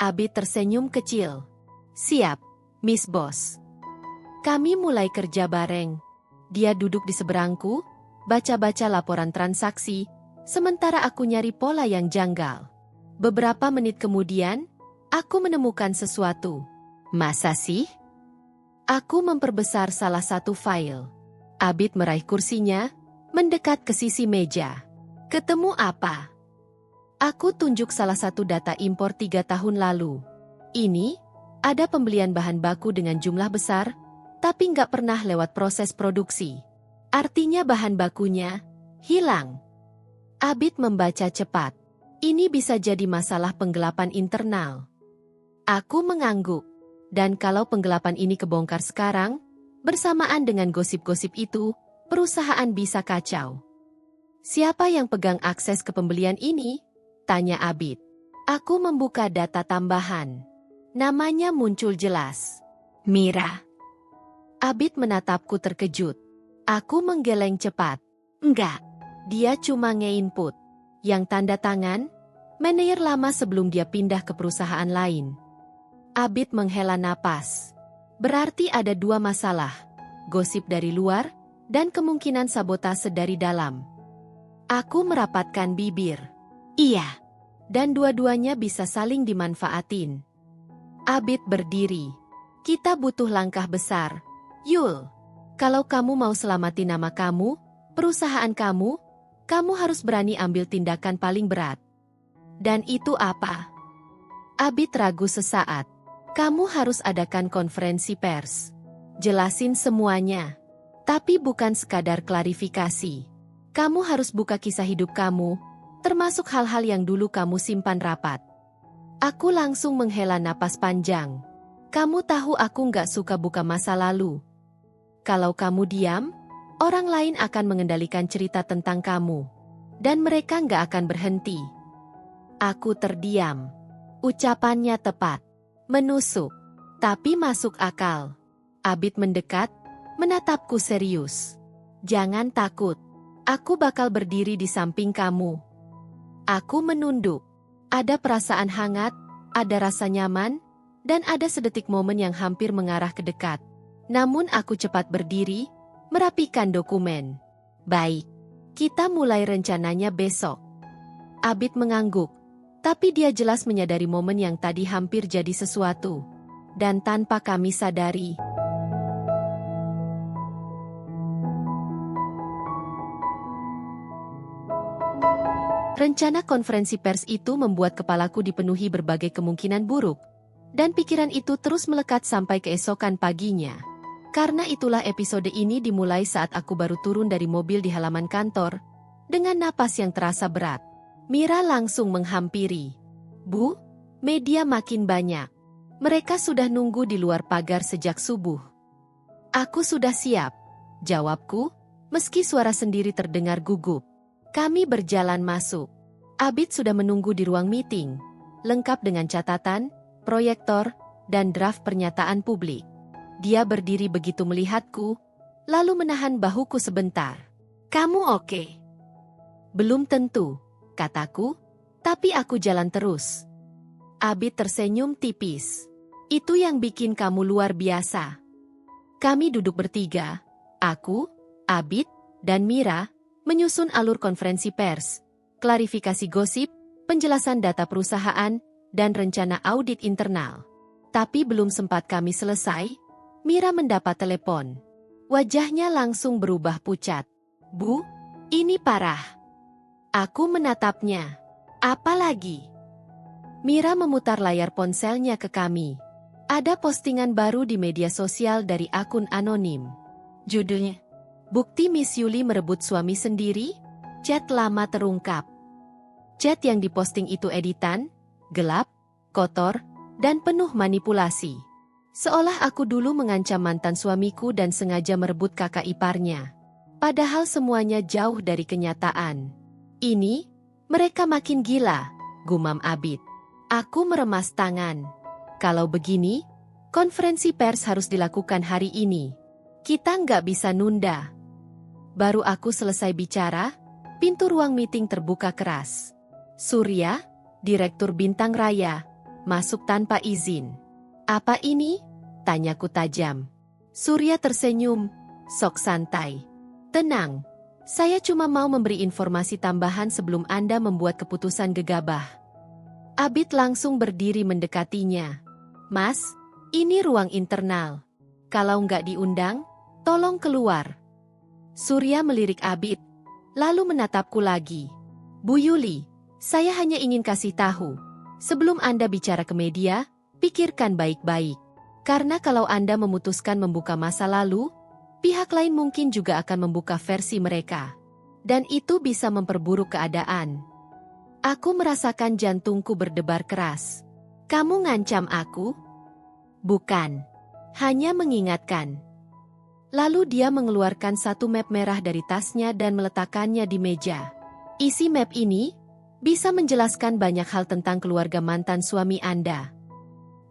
Abid tersenyum kecil. Siap, Miss Boss. Kami mulai kerja bareng. Dia duduk di seberangku, baca-baca laporan transaksi, sementara aku nyari pola yang janggal. Beberapa menit kemudian, Aku menemukan sesuatu. Masa sih? Aku memperbesar salah satu file. Abid meraih kursinya, mendekat ke sisi meja. Ketemu apa? Aku tunjuk salah satu data impor 3 tahun lalu. Ini, ada pembelian bahan baku dengan jumlah besar, tapi nggak pernah lewat proses produksi. Artinya bahan bakunya hilang. Abid membaca cepat. Ini bisa jadi masalah penggelapan internal. Aku mengangguk. Dan kalau penggelapan ini kebongkar sekarang, bersamaan dengan gosip-gosip itu, perusahaan bisa kacau. Siapa yang pegang akses ke pembelian ini? Tanya Abid. Aku membuka data tambahan. Namanya muncul jelas. Mira. Abid menatapku terkejut. Aku menggeleng cepat. Enggak. Dia cuma nge-input. Yang tanda tangan, manajer lama sebelum dia pindah ke perusahaan lain. Abid menghela napas. Berarti ada 2 masalah. Gosip dari luar, dan kemungkinan sabotase dari dalam. Aku merapatkan bibir. Iya. Dan dua-duanya bisa saling dimanfaatin. Abid berdiri. Kita butuh langkah besar. Yul, kalau kamu mau selamatin nama kamu, perusahaan kamu harus berani ambil tindakan paling berat. Dan itu apa? Abid ragu sesaat. Kamu harus adakan konferensi pers. Jelasin semuanya. Tapi bukan sekadar klarifikasi. Kamu harus buka kisah hidup kamu, termasuk hal-hal yang dulu kamu simpan rapat. Aku langsung menghela napas panjang. Kamu tahu aku nggak suka buka masa lalu. Kalau kamu diam, orang lain akan mengendalikan cerita tentang kamu. Dan mereka nggak akan berhenti. Aku terdiam. Ucapannya tepat. Menusuk. Tapi masuk akal. Abid mendekat, menatapku serius. Jangan takut. Aku bakal berdiri di samping kamu. Aku menunduk. Ada perasaan hangat, ada rasa nyaman, dan ada sedetik momen yang hampir mengarah ke dekat. Namun aku cepat berdiri, merapikan dokumen. Baik, kita mulai rencananya besok. Abid mengangguk, tapi dia jelas menyadari momen yang tadi hampir jadi sesuatu. Dan tanpa kami sadari, rencana konferensi pers itu membuat kepalaku dipenuhi berbagai kemungkinan buruk, dan pikiran itu terus melekat sampai keesokan paginya. Karena itulah episode ini dimulai saat aku baru turun dari mobil di halaman kantor, dengan napas yang terasa berat. Mira langsung menghampiri. Bu, media makin banyak. Mereka sudah nunggu di luar pagar sejak subuh. Aku sudah siap, jawabku, meski suara sendiri terdengar gugup. Kami berjalan masuk. Abid sudah menunggu di ruang meeting, lengkap dengan catatan, proyektor, dan draft pernyataan publik. Dia berdiri begitu melihatku, lalu menahan bahuku sebentar. Kamu oke? Belum tentu, kataku, tapi aku jalan terus. Abid tersenyum tipis. Itu yang bikin kamu luar biasa. Kami duduk bertiga, aku, Abid, dan Mira, menyusun alur konferensi pers, klarifikasi gosip, penjelasan data perusahaan, dan rencana audit internal. Tapi belum sempat kami selesai, Mira mendapat telepon. Wajahnya langsung berubah pucat. Bu, ini parah. Aku menatapnya. Apa lagi? Mira memutar layar ponselnya ke kami. Ada postingan baru di media sosial dari akun anonim. Judulnya, Bukti Miss Yuli merebut suami sendiri, chat lama terungkap. Chat yang diposting itu editan, gelap, kotor, dan penuh manipulasi. Seolah aku dulu mengancam mantan suamiku dan sengaja merebut kakak iparnya. Padahal semuanya jauh dari kenyataan. Ini, mereka makin gila, gumam Abid. Aku meremas tangan. Kalau begini, konferensi pers harus dilakukan hari ini. Kita nggak bisa nunda. Baru aku selesai bicara, pintu ruang meeting terbuka keras. Surya, direktur Bintang Raya, masuk tanpa izin. Apa ini? Tanyaku tajam. Surya tersenyum, sok santai. Tenang, saya cuma mau memberi informasi tambahan sebelum Anda membuat keputusan gegabah. Abid langsung berdiri mendekatinya. Mas, ini ruang internal. Kalau nggak diundang, tolong keluar. Surya melirik Abid, lalu menatapku lagi. Bu Yuli, saya hanya ingin kasih tahu. Sebelum Anda bicara ke media, pikirkan baik-baik. Karena kalau Anda memutuskan membuka masa lalu, pihak lain mungkin juga akan membuka versi mereka. Dan itu bisa memperburuk keadaan. Aku merasakan jantungku berdebar keras. Kamu ngancam aku? Bukan. Hanya mengingatkan. Lalu dia mengeluarkan satu map merah dari tasnya dan meletakkannya di meja. Isi map ini bisa menjelaskan banyak hal tentang keluarga mantan suami Anda.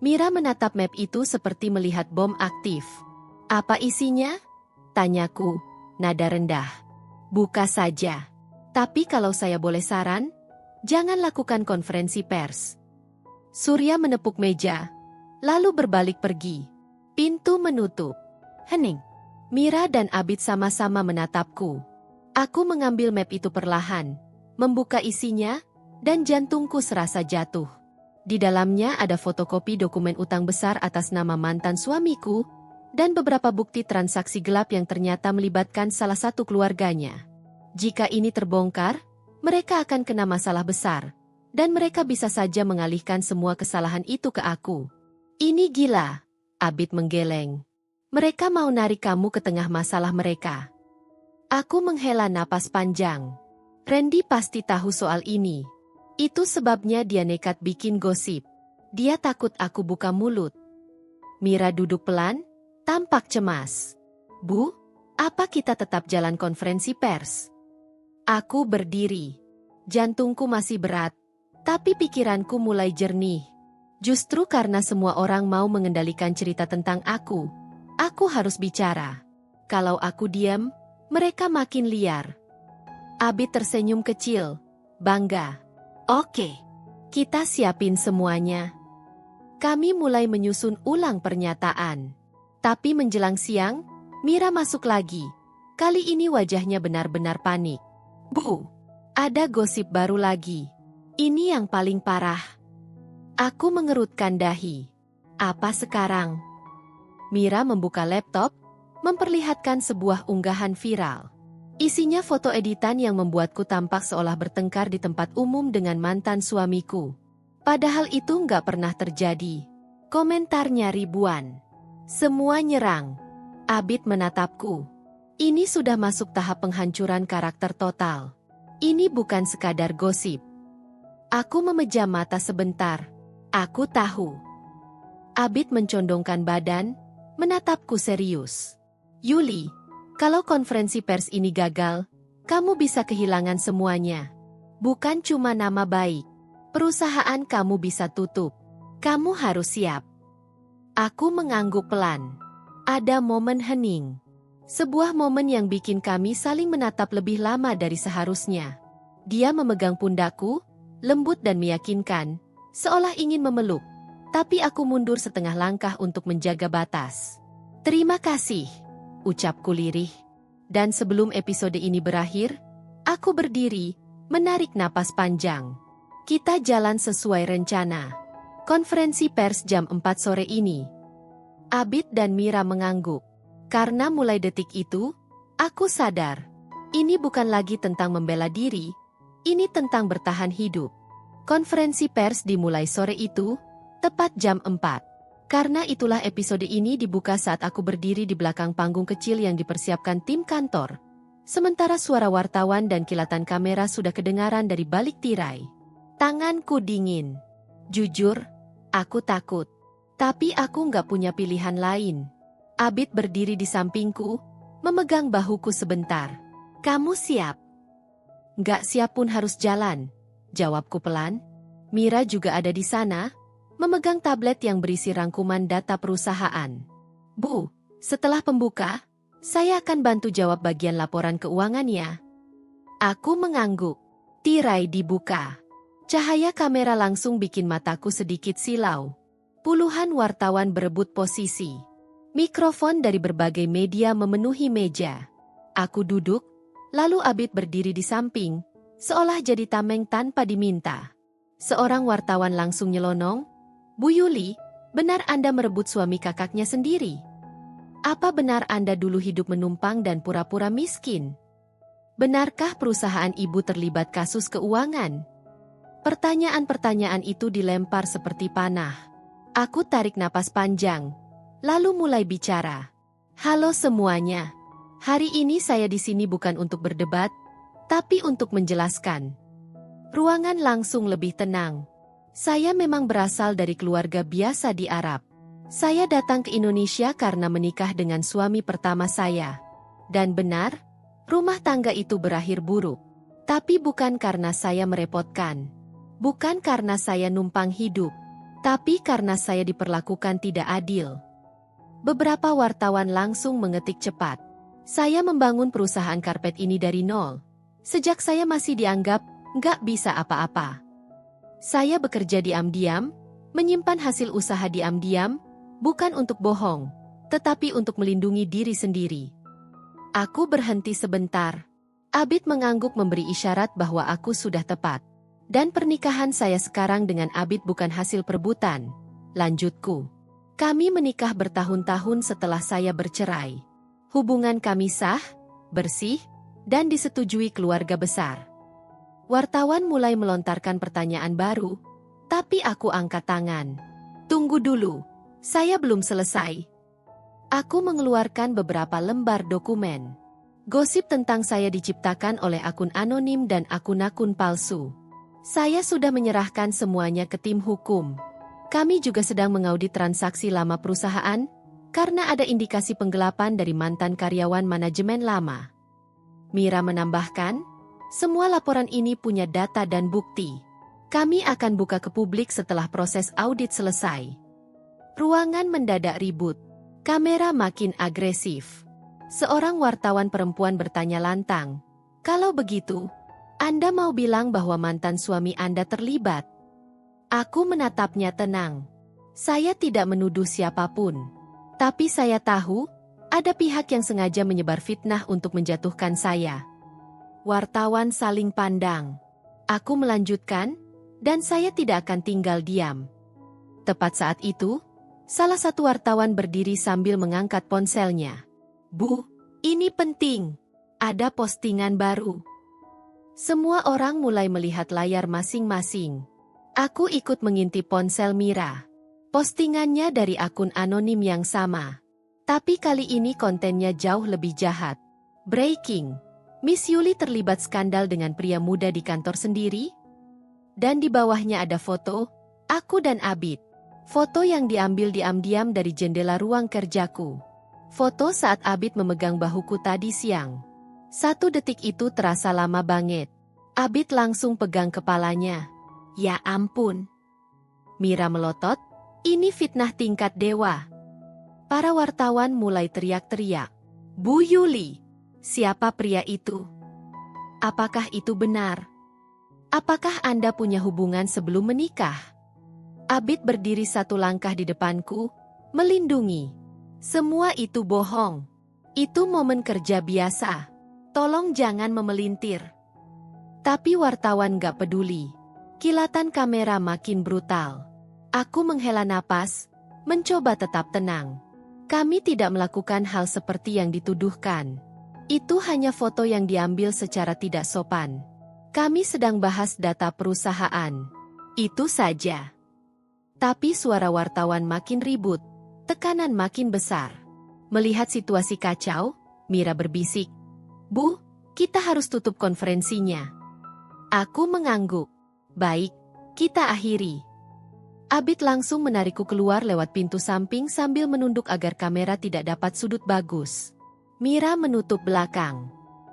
Mira menatap map itu seperti melihat bom aktif. Apa isinya? Tanyaku, nada rendah. Buka saja. Tapi kalau saya boleh saran, jangan lakukan konferensi pers. Surya menepuk meja, lalu berbalik pergi. Pintu menutup. Hening. Mira dan Abid sama-sama menatapku. Aku mengambil map itu perlahan, membuka isinya, dan jantungku serasa jatuh. Di dalamnya ada fotokopi dokumen utang besar atas nama mantan suamiku, dan beberapa bukti transaksi gelap yang ternyata melibatkan salah satu keluarganya. Jika ini terbongkar, mereka akan kena masalah besar, dan mereka bisa saja mengalihkan semua kesalahan itu ke aku. Ini gila, Abid menggeleng. Mereka mau narik kamu ke tengah masalah mereka. Aku menghela napas panjang. Randy pasti tahu soal ini. Itu sebabnya dia nekat bikin gosip. Dia takut aku buka mulut. Mira duduk pelan, tampak cemas. Bu, apa kita tetap jalan konferensi pers? Aku berdiri. Jantungku masih berat, tapi pikiranku mulai jernih. Justru karena semua orang mau mengendalikan cerita tentang aku harus bicara. Kalau aku diam, mereka makin liar. Abid tersenyum kecil, bangga. Oke, kita siapin semuanya. Kami mulai menyusun ulang pernyataan. Tapi menjelang siang, Mira masuk lagi. Kali ini wajahnya benar-benar panik. Bu, ada gosip baru lagi. Ini yang paling parah. Aku mengerutkan dahi. Apa sekarang? Mira membuka laptop, memperlihatkan sebuah unggahan viral. Isinya foto editan yang membuatku tampak seolah bertengkar di tempat umum dengan mantan suamiku. Padahal itu nggak pernah terjadi. Komentarnya ribuan. Semua nyerang. Abid menatapku. Ini sudah masuk tahap penghancuran karakter total. Ini bukan sekadar gosip. Aku memejam mata sebentar. Aku tahu. Abid mencondongkan badan, menatapku serius. Yuli, kalau konferensi pers ini gagal, kamu bisa kehilangan semuanya. Bukan cuma nama baik. Perusahaan kamu bisa tutup. Kamu harus siap. Aku mengangguk pelan. Ada momen hening. Sebuah momen yang bikin kami saling menatap lebih lama dari seharusnya. Dia memegang pundakku, lembut dan meyakinkan, seolah ingin memeluk. Tapi aku mundur setengah langkah untuk menjaga batas. Terima kasih, ucapku lirih. Dan sebelum episode ini berakhir, aku berdiri, menarik napas panjang. Kita jalan sesuai rencana. Konferensi pers jam 4 sore ini. Abid dan Mira mengangguk. Karena mulai detik itu, aku sadar. Ini bukan lagi tentang membela diri, ini tentang bertahan hidup. Konferensi pers dimulai sore itu, tepat jam 4. Karena itulah episode ini dibuka saat aku berdiri di belakang panggung kecil yang dipersiapkan tim kantor. Sementara suara wartawan dan kilatan kamera sudah kedengaran dari balik tirai. Tanganku dingin. Jujur, aku takut. Tapi aku nggak punya pilihan lain. Abid berdiri di sampingku, memegang bahuku sebentar. Kamu siap? Nggak siap pun harus jalan, jawabku pelan. Mira juga ada di sana, memegang tablet yang berisi rangkuman data perusahaan. Bu, setelah pembuka, saya akan bantu jawab bagian laporan keuangan ya. Aku mengangguk. Tirai dibuka. Cahaya kamera langsung bikin mataku sedikit silau. Puluhan wartawan berebut posisi. Mikrofon dari berbagai media memenuhi meja. Aku duduk, lalu Abid berdiri di samping, seolah jadi tameng tanpa diminta. Seorang wartawan langsung nyelonong, "Bu Yuli, benar Anda merebut suami kakaknya sendiri? Apa benar Anda dulu hidup menumpang dan pura-pura miskin? Benarkah perusahaan ibu terlibat kasus keuangan?" Pertanyaan-pertanyaan itu dilempar seperti panah. Aku tarik napas panjang, lalu mulai bicara. "Halo semuanya. Hari ini saya di sini bukan untuk berdebat, tapi untuk menjelaskan." Ruangan langsung lebih tenang. Saya memang berasal dari keluarga biasa di Arab. Saya datang ke Indonesia karena menikah dengan suami pertama saya. Dan benar, rumah tangga itu berakhir buruk. Tapi bukan karena saya merepotkan. Bukan karena saya numpang hidup. Tapi karena saya diperlakukan tidak adil. Beberapa wartawan langsung mengetik cepat. "Saya membangun perusahaan karpet ini dari nol. Sejak saya masih dianggap nggak bisa apa-apa. Saya bekerja diam-diam, menyimpan hasil usaha diam-diam, bukan untuk bohong, tetapi untuk melindungi diri sendiri." Aku berhenti sebentar. Abid mengangguk memberi isyarat bahwa aku sudah tepat. "Dan pernikahan saya sekarang dengan Abid bukan hasil perebutan," lanjutku. "Kami menikah bertahun-tahun setelah saya bercerai. Hubungan kami sah, bersih, dan disetujui keluarga besar." Wartawan mulai melontarkan pertanyaan baru, tapi aku angkat tangan. "Tunggu dulu, saya belum selesai." Aku mengeluarkan beberapa lembar dokumen. Gosip tentang saya diciptakan oleh akun anonim dan akun-akun palsu. Saya sudah menyerahkan semuanya ke tim hukum. Kami juga sedang mengaudit transaksi lama perusahaan, karena ada indikasi penggelapan dari mantan karyawan manajemen lama. Mira menambahkan, "Semua laporan ini punya data dan bukti. Kami akan buka ke publik setelah proses audit selesai." Ruangan mendadak ribut. Kamera makin agresif. Seorang wartawan perempuan bertanya lantang, "Kalau begitu, Anda mau bilang bahwa mantan suami Anda terlibat?" Aku menatapnya tenang. Saya tidak menuduh siapapun. Tapi saya tahu, ada pihak yang sengaja menyebar fitnah untuk menjatuhkan saya. Wartawan saling pandang. Aku melanjutkan, dan saya tidak akan tinggal diam. Tepat saat itu, salah satu wartawan berdiri sambil mengangkat ponselnya. "Bu, ini penting. Ada postingan baru." Semua orang mulai melihat layar masing-masing. Aku ikut mengintip ponsel Mira. Postingannya dari akun anonim yang sama. Tapi kali ini kontennya jauh lebih jahat. Breaking. Miss Yuli terlibat skandal dengan pria muda di kantor sendiri. Dan di bawahnya ada foto, aku dan Abid. Foto yang diambil diam-diam dari jendela ruang kerjaku. Foto saat Abid memegang bahuku tadi siang. 1 detik itu terasa lama banget. Abid langsung pegang kepalanya. "Ya ampun." Mira melotot, "Ini fitnah tingkat dewa." Para wartawan mulai teriak-teriak. "Bu Yuli, siapa pria itu? Apakah itu benar? Apakah Anda punya hubungan sebelum menikah?" Abid berdiri 1 langkah di depanku, melindungi. "Semua itu bohong. Itu momen kerja biasa. Tolong jangan memelintir." Tapi wartawan gak peduli. Kilatan kamera makin brutal. Aku menghela napas, mencoba tetap tenang. Kami tidak melakukan hal seperti yang dituduhkan. Itu hanya foto yang diambil secara tidak sopan. Kami sedang bahas data perusahaan. Itu saja. Tapi suara wartawan makin ribut, tekanan makin besar. Melihat situasi kacau, Mira berbisik, "Bu, kita harus tutup konferensinya." Aku mengangguk. "Baik, kita akhiri." Abid langsung menarikku keluar lewat pintu samping sambil menunduk agar kamera tidak dapat sudut bagus. Mira menutup belakang.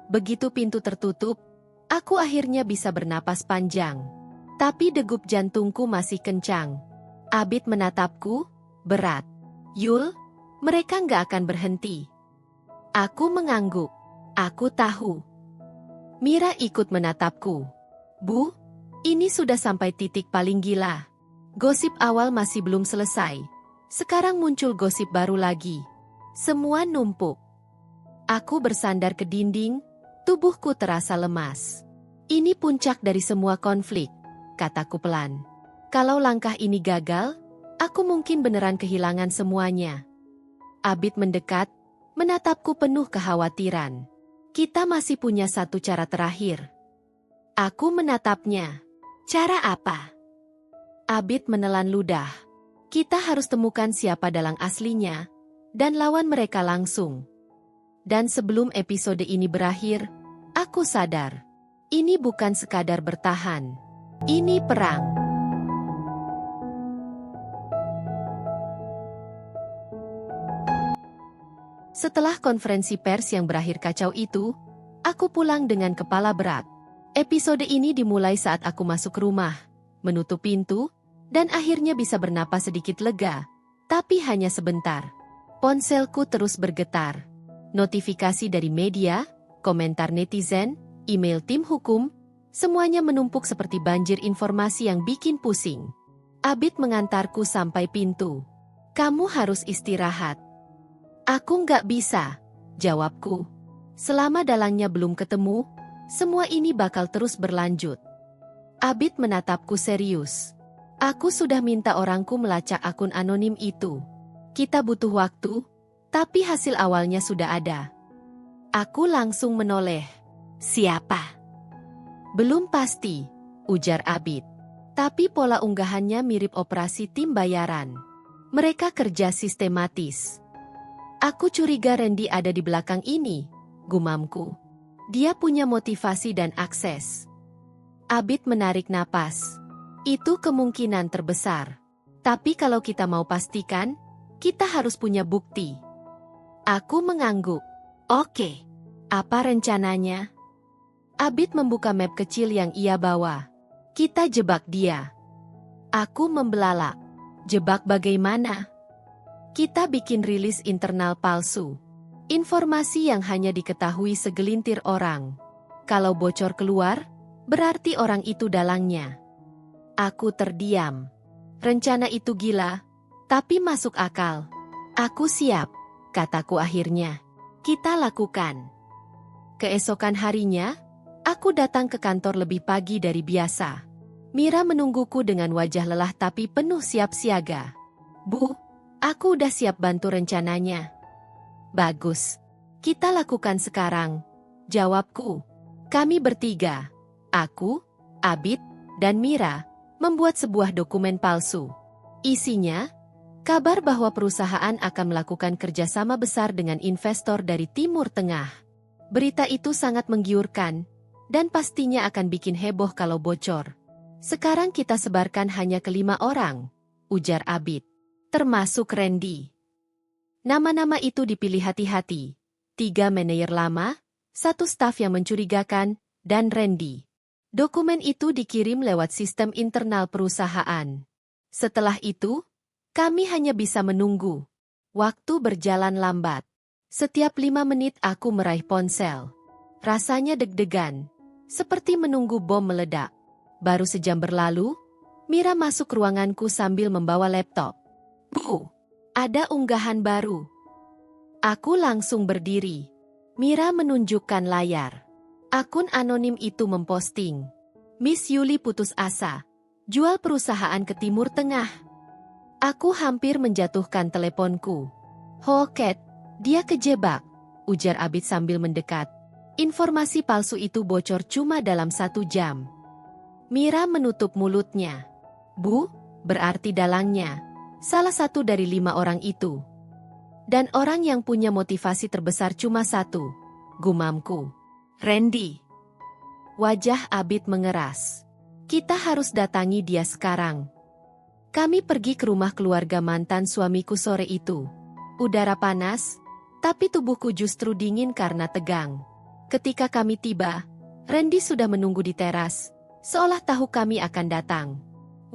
Begitu pintu tertutup, aku akhirnya bisa bernapas panjang. Tapi degup jantungku masih kencang. Abid menatapku, berat. "Yul, mereka nggak akan berhenti." Aku mengangguk. Aku tahu. Mira ikut menatapku. "Bu, ini sudah sampai titik paling gila. Gosip awal masih belum selesai. Sekarang muncul gosip baru lagi. Semua numpuk." Aku bersandar ke dinding, tubuhku terasa lemas. Ini puncak dari semua konflik. kataku pelan. Kalau langkah ini gagal, aku mungkin beneran kehilangan semuanya. Abid mendekat, menatapku penuh kekhawatiran. Kita masih punya satu cara terakhir. Aku menatapnya. Cara apa? Abid menelan ludah. Kita harus temukan siapa dalang aslinya, dan lawan mereka langsung. Dan sebelum episode ini berakhir, aku sadar. Ini bukan sekadar bertahan. Ini perang. Setelah konferensi pers yang berakhir kacau itu, aku pulang dengan kepala berat. Episode ini dimulai saat aku masuk rumah, menutup pintu, dan akhirnya bisa bernapas sedikit lega, tapi hanya sebentar. Ponselku terus bergetar. Notifikasi dari media, komentar netizen, email tim hukum, semuanya menumpuk seperti banjir informasi yang bikin pusing. Abid mengantarku sampai pintu. Kamu harus istirahat. Aku nggak bisa, jawabku. Selama dalangnya belum ketemu, semua ini bakal terus berlanjut. Abid menatapku serius. Aku sudah minta orangku melacak akun anonim itu. Kita butuh waktu, tapi hasil awalnya sudah ada. Aku langsung menoleh. Siapa? Belum pasti, ujar Abid. Tapi pola unggahannya mirip operasi tim bayaran. Mereka kerja sistematis. Aku curiga Randy ada di belakang ini, gumamku. Dia punya motivasi dan akses. Abid menarik napas. Itu kemungkinan terbesar. Tapi kalau kita mau pastikan, kita harus punya bukti. Aku mengangguk. Oke, apa rencananya? Abid membuka map kecil yang ia bawa. Kita jebak dia. Aku membelalak. Jebak bagaimana? Kita bikin rilis internal palsu. Informasi yang hanya diketahui segelintir orang. Kalau bocor keluar, berarti orang itu dalangnya. Aku terdiam. Rencana itu gila, tapi masuk akal. Aku siap, kataku akhirnya. Kita lakukan. Keesokan harinya, aku datang ke kantor lebih pagi dari biasa. Mira menungguku dengan wajah lelah tapi penuh siap siaga. Bu, aku udah siap bantu rencananya. Bagus. Kita lakukan sekarang, jawabku. Kami bertiga, aku, Abid, dan Mira, membuat sebuah dokumen palsu. Isinya, kabar bahwa perusahaan akan melakukan kerjasama besar dengan investor dari Timur Tengah. Berita itu sangat menggiurkan, dan pastinya akan bikin heboh kalau bocor. Sekarang kita sebarkan hanya ke 5 orang, ujar Abid. Termasuk Randy. Nama-nama itu dipilih hati-hati. 3 manajer lama, 1 staf yang mencurigakan, dan Randy. Dokumen itu dikirim lewat sistem internal perusahaan. Setelah itu, kami hanya bisa menunggu. Waktu berjalan lambat. Setiap 5 menit aku meraih ponsel. Rasanya deg-degan, seperti menunggu bom meledak. Baru sejam berlalu, Mira masuk ruanganku sambil membawa laptop. Bu, ada unggahan baru. Aku langsung berdiri. Mira menunjukkan layar. Akun anonim itu memposting. Miss Yuli putus asa. Jual perusahaan ke Timur Tengah. Aku hampir menjatuhkan teleponku. Ho Cat, dia kejebak, ujar Abid sambil mendekat. Informasi palsu itu bocor cuma dalam 1 jam. Mira menutup mulutnya. Bu, berarti dalangnya. Salah satu dari 5 orang itu. Dan orang yang punya motivasi terbesar cuma 1, gumamku. Randy. Wajah Abid mengeras. Kita harus datangi dia sekarang. Kami pergi ke rumah keluarga mantan suamiku sore itu. Udara panas, tapi tubuhku justru dingin karena tegang. Ketika kami tiba, Randy sudah menunggu di teras, seolah tahu kami akan datang.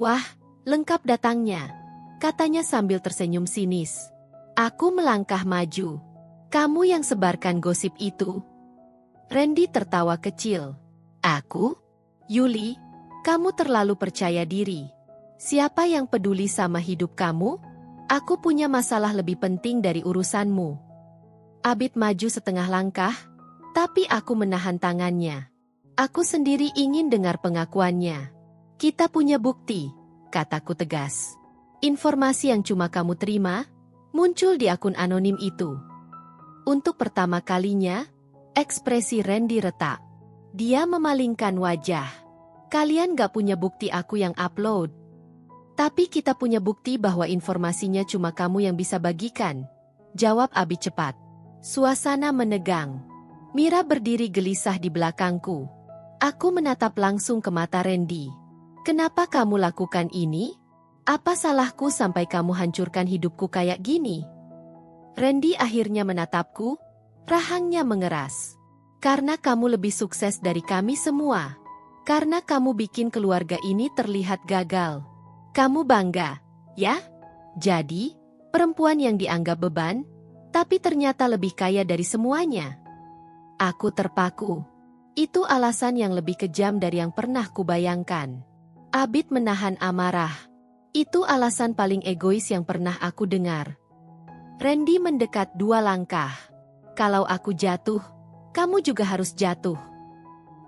Wah, lengkap datangnya, katanya sambil tersenyum sinis. Aku melangkah maju. Kamu yang sebarkan gosip itu? Randy tertawa kecil. Aku? Yuli, kamu terlalu percaya diri. Siapa yang peduli sama hidup kamu? Aku punya masalah lebih penting dari urusanmu. Abid maju setengah langkah, tapi aku menahan tangannya. Aku sendiri ingin dengar pengakuannya. Kita punya bukti, kataku tegas. Informasi yang cuma kamu terima, muncul di akun anonim itu. Untuk pertama kalinya, ekspresi Randy retak. Dia memalingkan wajah. Kalian gak punya bukti aku yang upload. Tapi kita punya bukti bahwa informasinya cuma kamu yang bisa bagikan. Jawab Abid cepat. Suasana menegang. Mira berdiri gelisah di belakangku. Aku menatap langsung ke mata Randy. Kenapa kamu lakukan ini? Apa salahku sampai kamu hancurkan hidupku kayak gini? Randy akhirnya menatapku, rahangnya mengeras. Karena kamu lebih sukses dari kami semua. Karena kamu bikin keluarga ini terlihat gagal. Kamu bangga, ya? Jadi, perempuan yang dianggap beban, tapi ternyata lebih kaya dari semuanya. Aku terpaku. Itu alasan yang lebih kejam dari yang pernah kubayangkan. Abid menahan amarah. Itu alasan paling egois yang pernah aku dengar. Randy mendekat 2 langkah. Kalau aku jatuh, kamu juga harus jatuh.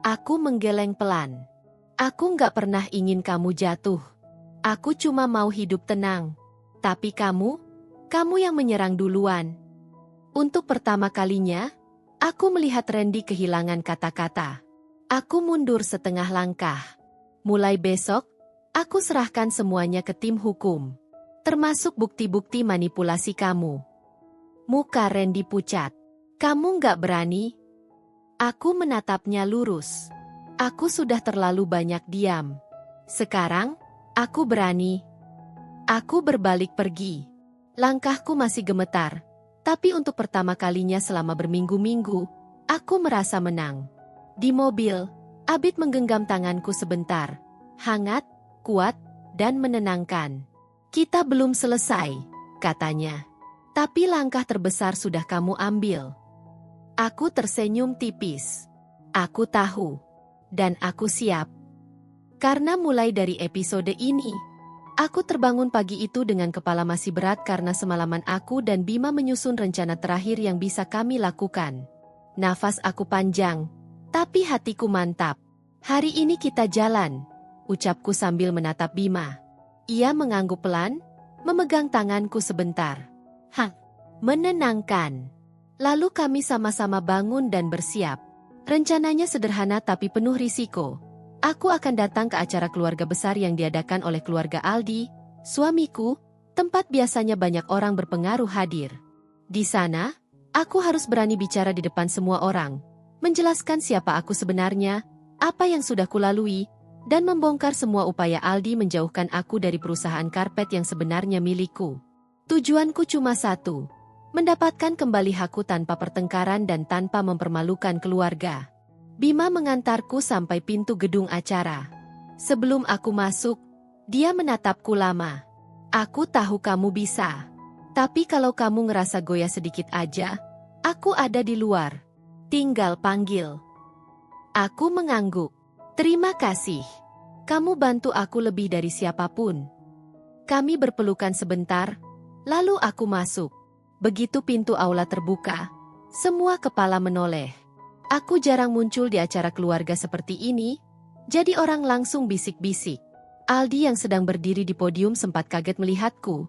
Aku menggeleng pelan. Aku nggak pernah ingin kamu jatuh. Aku cuma mau hidup tenang. Tapi kamu yang menyerang duluan. Untuk pertama kalinya, aku melihat Randy kehilangan kata-kata. Aku mundur setengah langkah. Mulai besok, aku serahkan semuanya ke tim hukum. Termasuk bukti-bukti manipulasi kamu. Muka Randy pucat. Kamu nggak berani? Aku menatapnya lurus. Aku sudah terlalu banyak diam. Sekarang, aku berani. Aku berbalik pergi. Langkahku masih gemetar. Tapi untuk pertama kalinya selama berminggu-minggu, aku merasa menang. Di mobil, Abid menggenggam tanganku sebentar. Hangat, kuat, dan menenangkan. Kita belum selesai, katanya. Tapi langkah terbesar sudah kamu ambil. Aku tersenyum tipis. Aku tahu. Dan aku siap. Karena mulai dari episode ini, aku terbangun pagi itu dengan kepala masih berat karena semalaman aku dan Bima menyusun rencana terakhir yang bisa kami lakukan. Nafas aku panjang, tapi hatiku mantap. Hari ini kita jalan, ucapku sambil menatap Bima. Ia mengangguk pelan, memegang tanganku sebentar. Menenangkan. Lalu kami sama-sama bangun dan bersiap. Rencananya sederhana tapi penuh risiko. Aku akan datang ke acara keluarga besar yang diadakan oleh keluarga Aldi, suamiku, tempat biasanya banyak orang berpengaruh hadir. Di sana, aku harus berani bicara di depan semua orang, menjelaskan siapa aku sebenarnya, apa yang sudah kulalui, dan membongkar semua upaya Aldi menjauhkan aku dari perusahaan karpet yang sebenarnya milikku. Tujuanku cuma satu, mendapatkan kembali hakku tanpa pertengkaran dan tanpa mempermalukan keluarga. Bima mengantarku sampai pintu gedung acara. Sebelum aku masuk, dia menatapku lama. Aku tahu kamu bisa. Tapi kalau kamu ngerasa goyah sedikit aja, aku ada di luar. Tinggal panggil. Aku mengangguk. Terima kasih. Kamu bantu aku lebih dari siapapun. Kami berpelukan sebentar, lalu aku masuk. Begitu pintu aula terbuka, semua kepala menoleh. Aku jarang muncul di acara keluarga seperti ini, jadi orang langsung bisik-bisik. Aldi yang sedang berdiri di podium sempat kaget melihatku,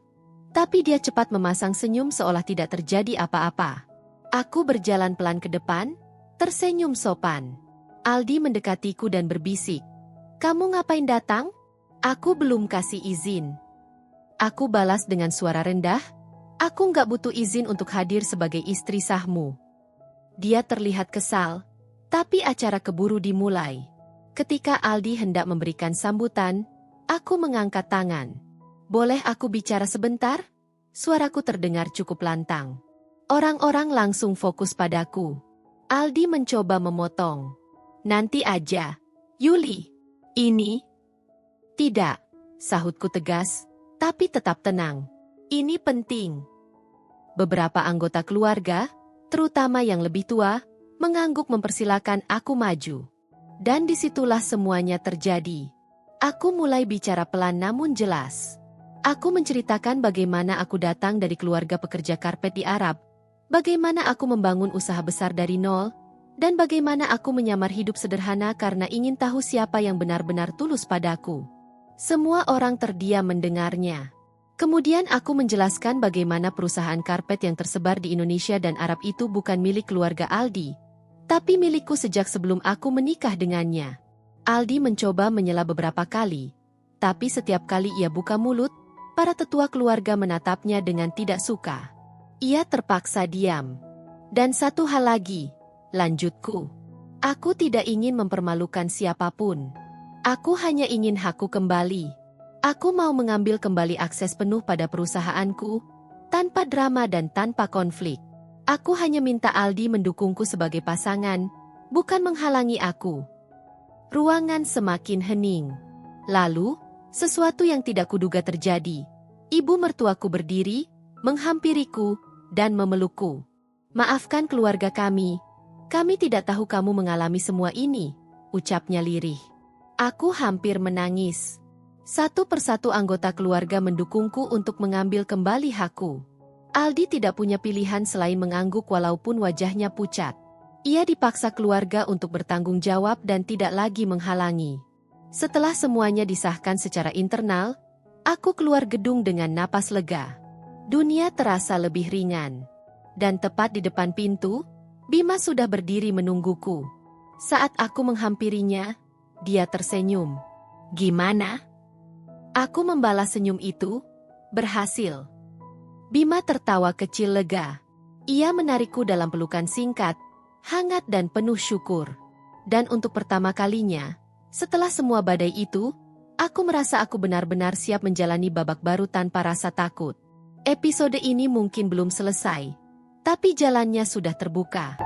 tapi dia cepat memasang senyum seolah tidak terjadi apa-apa. Aku berjalan pelan ke depan, tersenyum sopan. Aldi mendekatiku dan berbisik. Kamu ngapain datang? Aku belum kasih izin. Aku balas dengan suara rendah. Aku nggak butuh izin untuk hadir sebagai istri sahmu. Dia terlihat kesal, tapi acara keburu dimulai. Ketika Aldi hendak memberikan sambutan, aku mengangkat tangan. Boleh aku bicara sebentar? Suaraku terdengar cukup lantang. Orang-orang langsung fokus padaku. Aldi mencoba memotong. Nanti aja, Yuli. Ini? Tidak, sahutku tegas, tapi tetap tenang. Ini penting. Beberapa anggota keluarga, terutama yang lebih tua, mengangguk mempersilakan aku maju. Dan disitulah semuanya terjadi. Aku mulai bicara pelan namun jelas. Aku menceritakan bagaimana aku datang dari keluarga pekerja karpet di Arab, bagaimana aku membangun usaha besar dari nol, Dan bagaimana aku menyamar hidup sederhana karena ingin tahu siapa yang benar-benar tulus padaku. Semua orang terdiam mendengarnya. Kemudian aku menjelaskan bagaimana perusahaan karpet yang tersebar di Indonesia dan Arab itu bukan milik keluarga Aldi, tapi milikku sejak sebelum aku menikah dengannya. Aldi mencoba menyela beberapa kali, tapi setiap kali ia buka mulut, para tetua keluarga menatapnya dengan tidak suka. Ia terpaksa diam. Dan satu hal lagi, lanjutku. Aku tidak ingin mempermalukan siapapun. Aku hanya ingin hakku kembali. Aku mau mengambil kembali akses penuh pada perusahaanku, tanpa drama dan tanpa konflik. Aku hanya minta Aldi mendukungku sebagai pasangan, bukan menghalangi aku. Ruangan semakin hening. Lalu, sesuatu yang tidak kuduga terjadi. Ibu mertuaku berdiri, menghampiriku, dan memelukku. Maafkan keluarga kami tidak tahu kamu mengalami semua ini, ucapnya lirih. Aku hampir menangis. Satu persatu anggota keluarga mendukungku untuk mengambil kembali hakku. Aldi tidak punya pilihan selain mengangguk walaupun wajahnya pucat. Ia dipaksa keluarga untuk bertanggung jawab dan tidak lagi menghalangi. Setelah semuanya disahkan secara internal, aku keluar gedung dengan napas lega. Dunia terasa lebih ringan. Dan tepat di depan pintu, Bima sudah berdiri menungguku. Saat aku menghampirinya, dia tersenyum. Gimana? Aku membalas senyum itu. Berhasil. Bima tertawa kecil lega. Ia menarikku dalam pelukan singkat, hangat dan penuh syukur. Dan untuk pertama kalinya, setelah semua badai itu, aku merasa aku benar-benar siap menjalani babak baru tanpa rasa takut. Episode ini mungkin belum selesai, tapi jalannya sudah terbuka.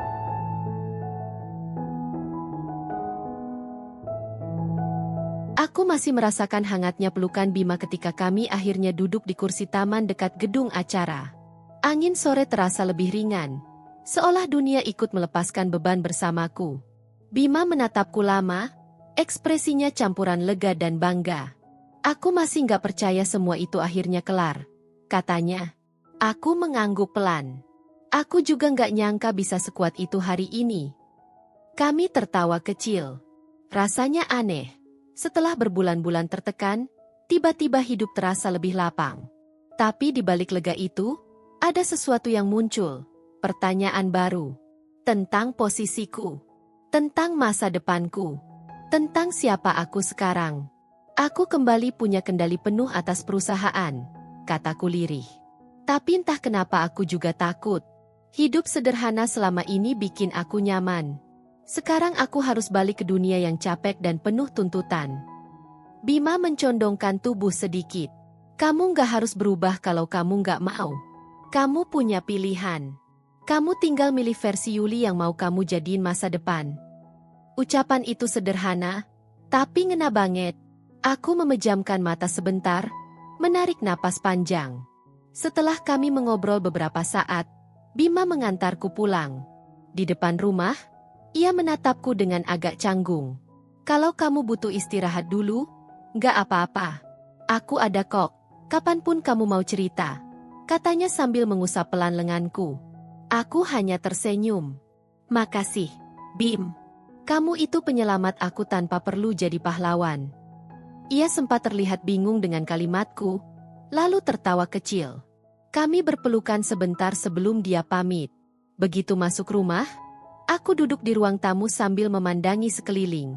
Aku masih merasakan hangatnya pelukan Bima ketika kami akhirnya duduk di kursi taman dekat gedung acara. Angin sore terasa lebih ringan, seolah dunia ikut melepaskan beban bersamaku. Bima menatapku lama, ekspresinya campuran lega dan bangga. Aku masih nggak percaya semua itu akhirnya kelar, katanya. Aku mengangguk pelan. Aku juga nggak nyangka bisa sekuat itu hari ini. Kami tertawa kecil. Rasanya aneh. Setelah berbulan-bulan tertekan, tiba-tiba hidup terasa lebih lapang. Tapi di balik lega itu, ada sesuatu yang muncul. Pertanyaan baru. Tentang posisiku. Tentang masa depanku. Tentang siapa aku sekarang. Aku kembali punya kendali penuh atas perusahaan, kataku lirih. Tapi entah kenapa aku juga takut. Hidup sederhana selama ini bikin aku nyaman. Sekarang aku harus balik ke dunia yang capek dan penuh tuntutan. Bima mencondongkan tubuh sedikit. Kamu nggak harus berubah kalau kamu nggak mau. Kamu punya pilihan. Kamu tinggal milih versi Yuli yang mau kamu jadiin masa depan. Ucapan itu sederhana, tapi ngena banget. Aku memejamkan mata sebentar, menarik napas panjang. Setelah kami mengobrol beberapa saat, Bima mengantarku pulang. Di depan rumah, ia menatapku dengan agak canggung. Kalau kamu butuh istirahat dulu, nggak apa-apa. Aku ada kok, kapanpun kamu mau cerita, katanya sambil mengusap pelan lenganku. Aku hanya tersenyum. Makasih, Bim. Kamu itu penyelamat aku tanpa perlu jadi pahlawan. Ia sempat terlihat bingung dengan kalimatku, lalu tertawa kecil. Kami berpelukan sebentar sebelum dia pamit. Begitu masuk rumah, aku duduk di ruang tamu sambil memandangi sekeliling.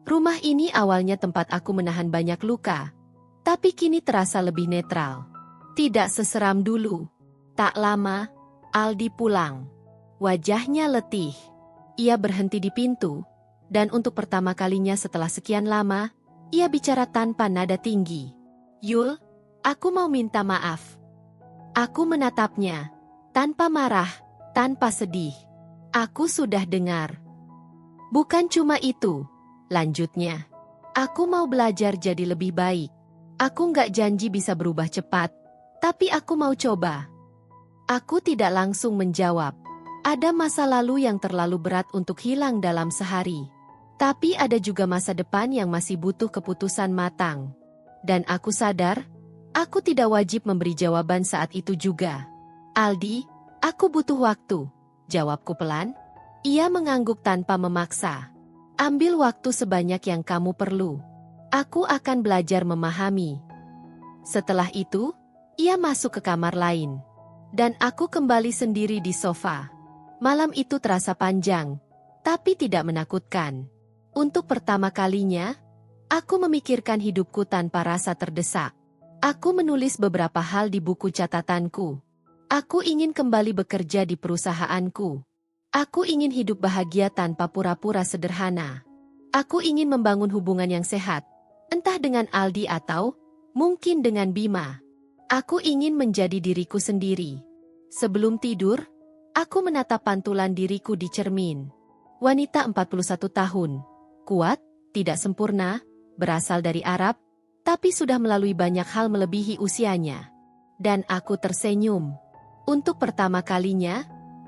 Rumah ini awalnya tempat aku menahan banyak luka, tapi kini terasa lebih netral. Tidak seseram dulu. Tak lama, Aldi pulang. Wajahnya letih. Ia berhenti di pintu, dan untuk pertama kalinya setelah sekian lama, ia bicara tanpa nada tinggi. Yul, aku mau minta maaf. Aku menatapnya, tanpa marah, tanpa sedih. Aku sudah dengar. Bukan cuma itu, lanjutnya. Aku mau belajar jadi lebih baik. Aku nggak janji bisa berubah cepat, tapi aku mau coba. Aku tidak langsung menjawab. Ada masa lalu yang terlalu berat untuk hilang dalam sehari. Tapi ada juga masa depan yang masih butuh keputusan matang. Dan aku sadar, aku tidak wajib memberi jawaban saat itu juga. Aldi, aku butuh waktu. Jawabku pelan. Ia mengangguk tanpa memaksa. Ambil waktu sebanyak yang kamu perlu. Aku akan belajar memahami. Setelah itu, ia masuk ke kamar lain. Dan aku kembali sendiri di sofa. Malam itu terasa panjang, tapi tidak menakutkan. Untuk pertama kalinya, aku memikirkan hidupku tanpa rasa terdesak. Aku menulis beberapa hal di buku catatanku. Aku ingin kembali bekerja di perusahaanku. Aku ingin hidup bahagia tanpa pura-pura sederhana. Aku ingin membangun hubungan yang sehat, entah dengan Aldi atau mungkin dengan Bima. Aku ingin menjadi diriku sendiri. Sebelum tidur, aku menatap pantulan diriku di cermin. Wanita 41 tahun, kuat, tidak sempurna, berasal dari Arab, tapi sudah melalui banyak hal melebihi usianya. Dan aku tersenyum. Untuk pertama kalinya,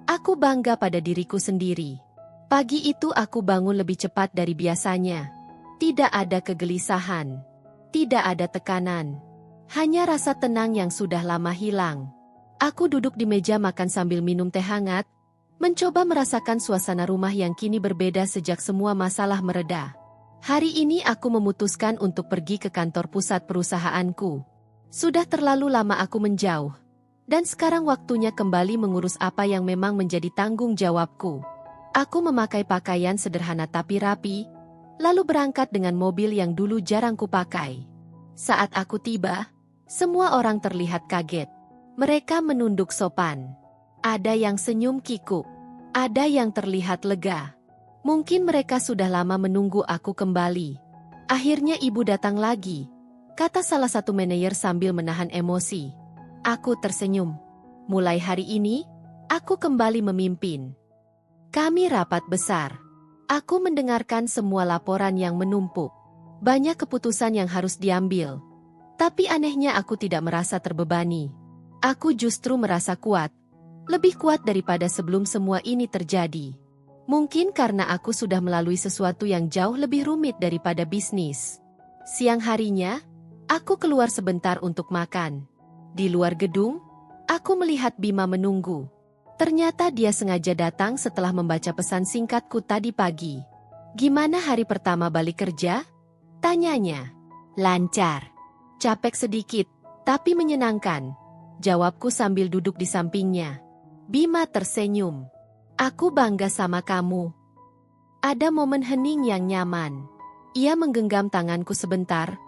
aku bangga pada diriku sendiri. Pagi itu aku bangun lebih cepat dari biasanya. Tidak ada kegelisahan. Tidak ada tekanan. Hanya rasa tenang yang sudah lama hilang. Aku duduk di meja makan sambil minum teh hangat, mencoba merasakan suasana rumah yang kini berbeda sejak semua masalah mereda. Hari ini aku memutuskan untuk pergi ke kantor pusat perusahaanku. Sudah terlalu lama aku menjauh. Dan sekarang waktunya kembali mengurus apa yang memang menjadi tanggung jawabku. Aku memakai pakaian sederhana tapi rapi, lalu berangkat dengan mobil yang dulu jarang kupakai. Saat aku tiba, semua orang terlihat kaget. Mereka menunduk sopan. Ada yang senyum kikuk. Ada yang terlihat lega. Mungkin mereka sudah lama menunggu aku kembali. Akhirnya ibu datang lagi, kata salah satu manajer sambil menahan emosi. Aku tersenyum. Mulai hari ini, aku kembali memimpin. Kami rapat besar. Aku mendengarkan semua laporan yang menumpuk. Banyak keputusan yang harus diambil. Tapi anehnya aku tidak merasa terbebani. Aku justru merasa kuat. Lebih kuat daripada sebelum semua ini terjadi. Mungkin karena aku sudah melalui sesuatu yang jauh lebih rumit daripada bisnis. Siang harinya, aku keluar sebentar untuk makan. Di luar gedung, aku melihat Bima menunggu. Ternyata dia sengaja datang setelah membaca pesan singkatku tadi pagi. Gimana hari pertama balik kerja? Tanyanya. Lancar. Capek sedikit, tapi menyenangkan. Jawabku sambil duduk di sampingnya. Bima tersenyum. Aku bangga sama kamu. Ada momen hening yang nyaman. Ia menggenggam tanganku sebentar,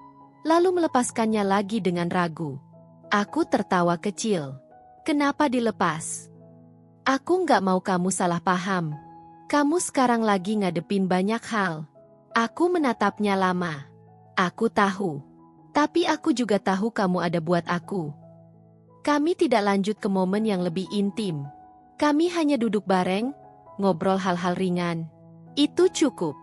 lalu melepaskannya lagi dengan ragu. Aku tertawa kecil. Kenapa dilepas? Aku nggak mau kamu salah paham. Kamu sekarang lagi ngadepin banyak hal. Aku menatapnya lama. Aku tahu. Tapi aku juga tahu kamu ada buat aku. Kami tidak lanjut ke momen yang lebih intim. Kami hanya duduk bareng, ngobrol hal-hal ringan. Itu cukup.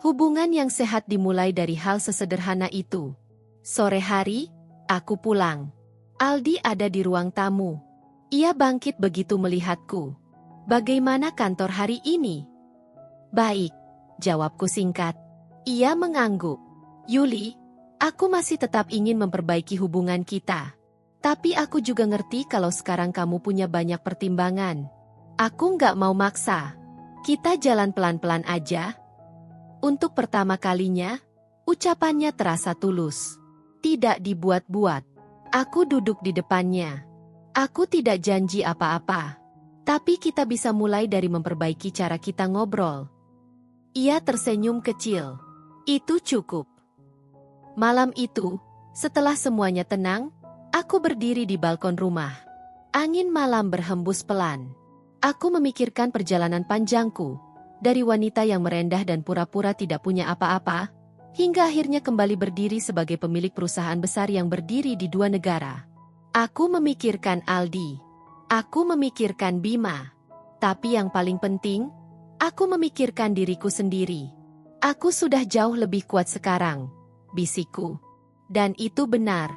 Hubungan yang sehat dimulai dari hal sesederhana itu. Sore hari, aku pulang. Aldi ada di ruang tamu. Ia bangkit begitu melihatku. Bagaimana kantor hari ini? Baik, jawabku singkat. Ia mengangguk. Yuli, aku masih tetap ingin memperbaiki hubungan kita. Tapi aku juga ngerti kalau sekarang kamu punya banyak pertimbangan. Aku nggak mau maksa. Kita jalan pelan-pelan aja. Untuk pertama kalinya, ucapannya terasa tulus. Tidak dibuat-buat. Aku duduk di depannya. Aku tidak janji apa-apa. Tapi kita bisa mulai dari memperbaiki cara kita ngobrol. Ia tersenyum kecil. Itu cukup. Malam itu, setelah semuanya tenang, aku berdiri di balkon rumah. Angin malam berhembus pelan. Aku memikirkan perjalanan panjangku. Dari wanita yang merendah dan pura-pura tidak punya apa-apa, hingga akhirnya kembali berdiri sebagai pemilik perusahaan besar yang berdiri di 2 negara. Aku memikirkan Aldi. Aku memikirkan Bima. Tapi yang paling penting, aku memikirkan diriku sendiri. Aku sudah jauh lebih kuat sekarang, bisikku. Dan itu benar.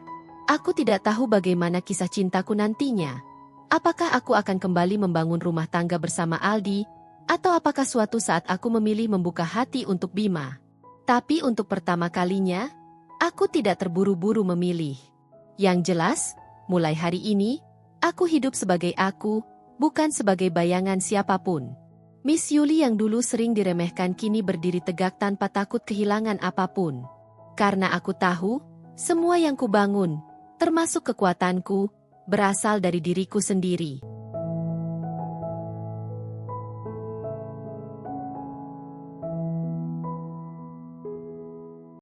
Aku tidak tahu bagaimana kisah cintaku nantinya. Apakah aku akan kembali membangun rumah tangga bersama Aldi, atau apakah suatu saat aku memilih membuka hati untuk Bima? Tapi untuk pertama kalinya, aku tidak terburu-buru memilih. Yang jelas, mulai hari ini, aku hidup sebagai aku, bukan sebagai bayangan siapapun. Miss Yuli yang dulu sering diremehkan kini berdiri tegak tanpa takut kehilangan apapun. Karena aku tahu, semua yang kubangun, termasuk kekuatanku, berasal dari diriku sendiri.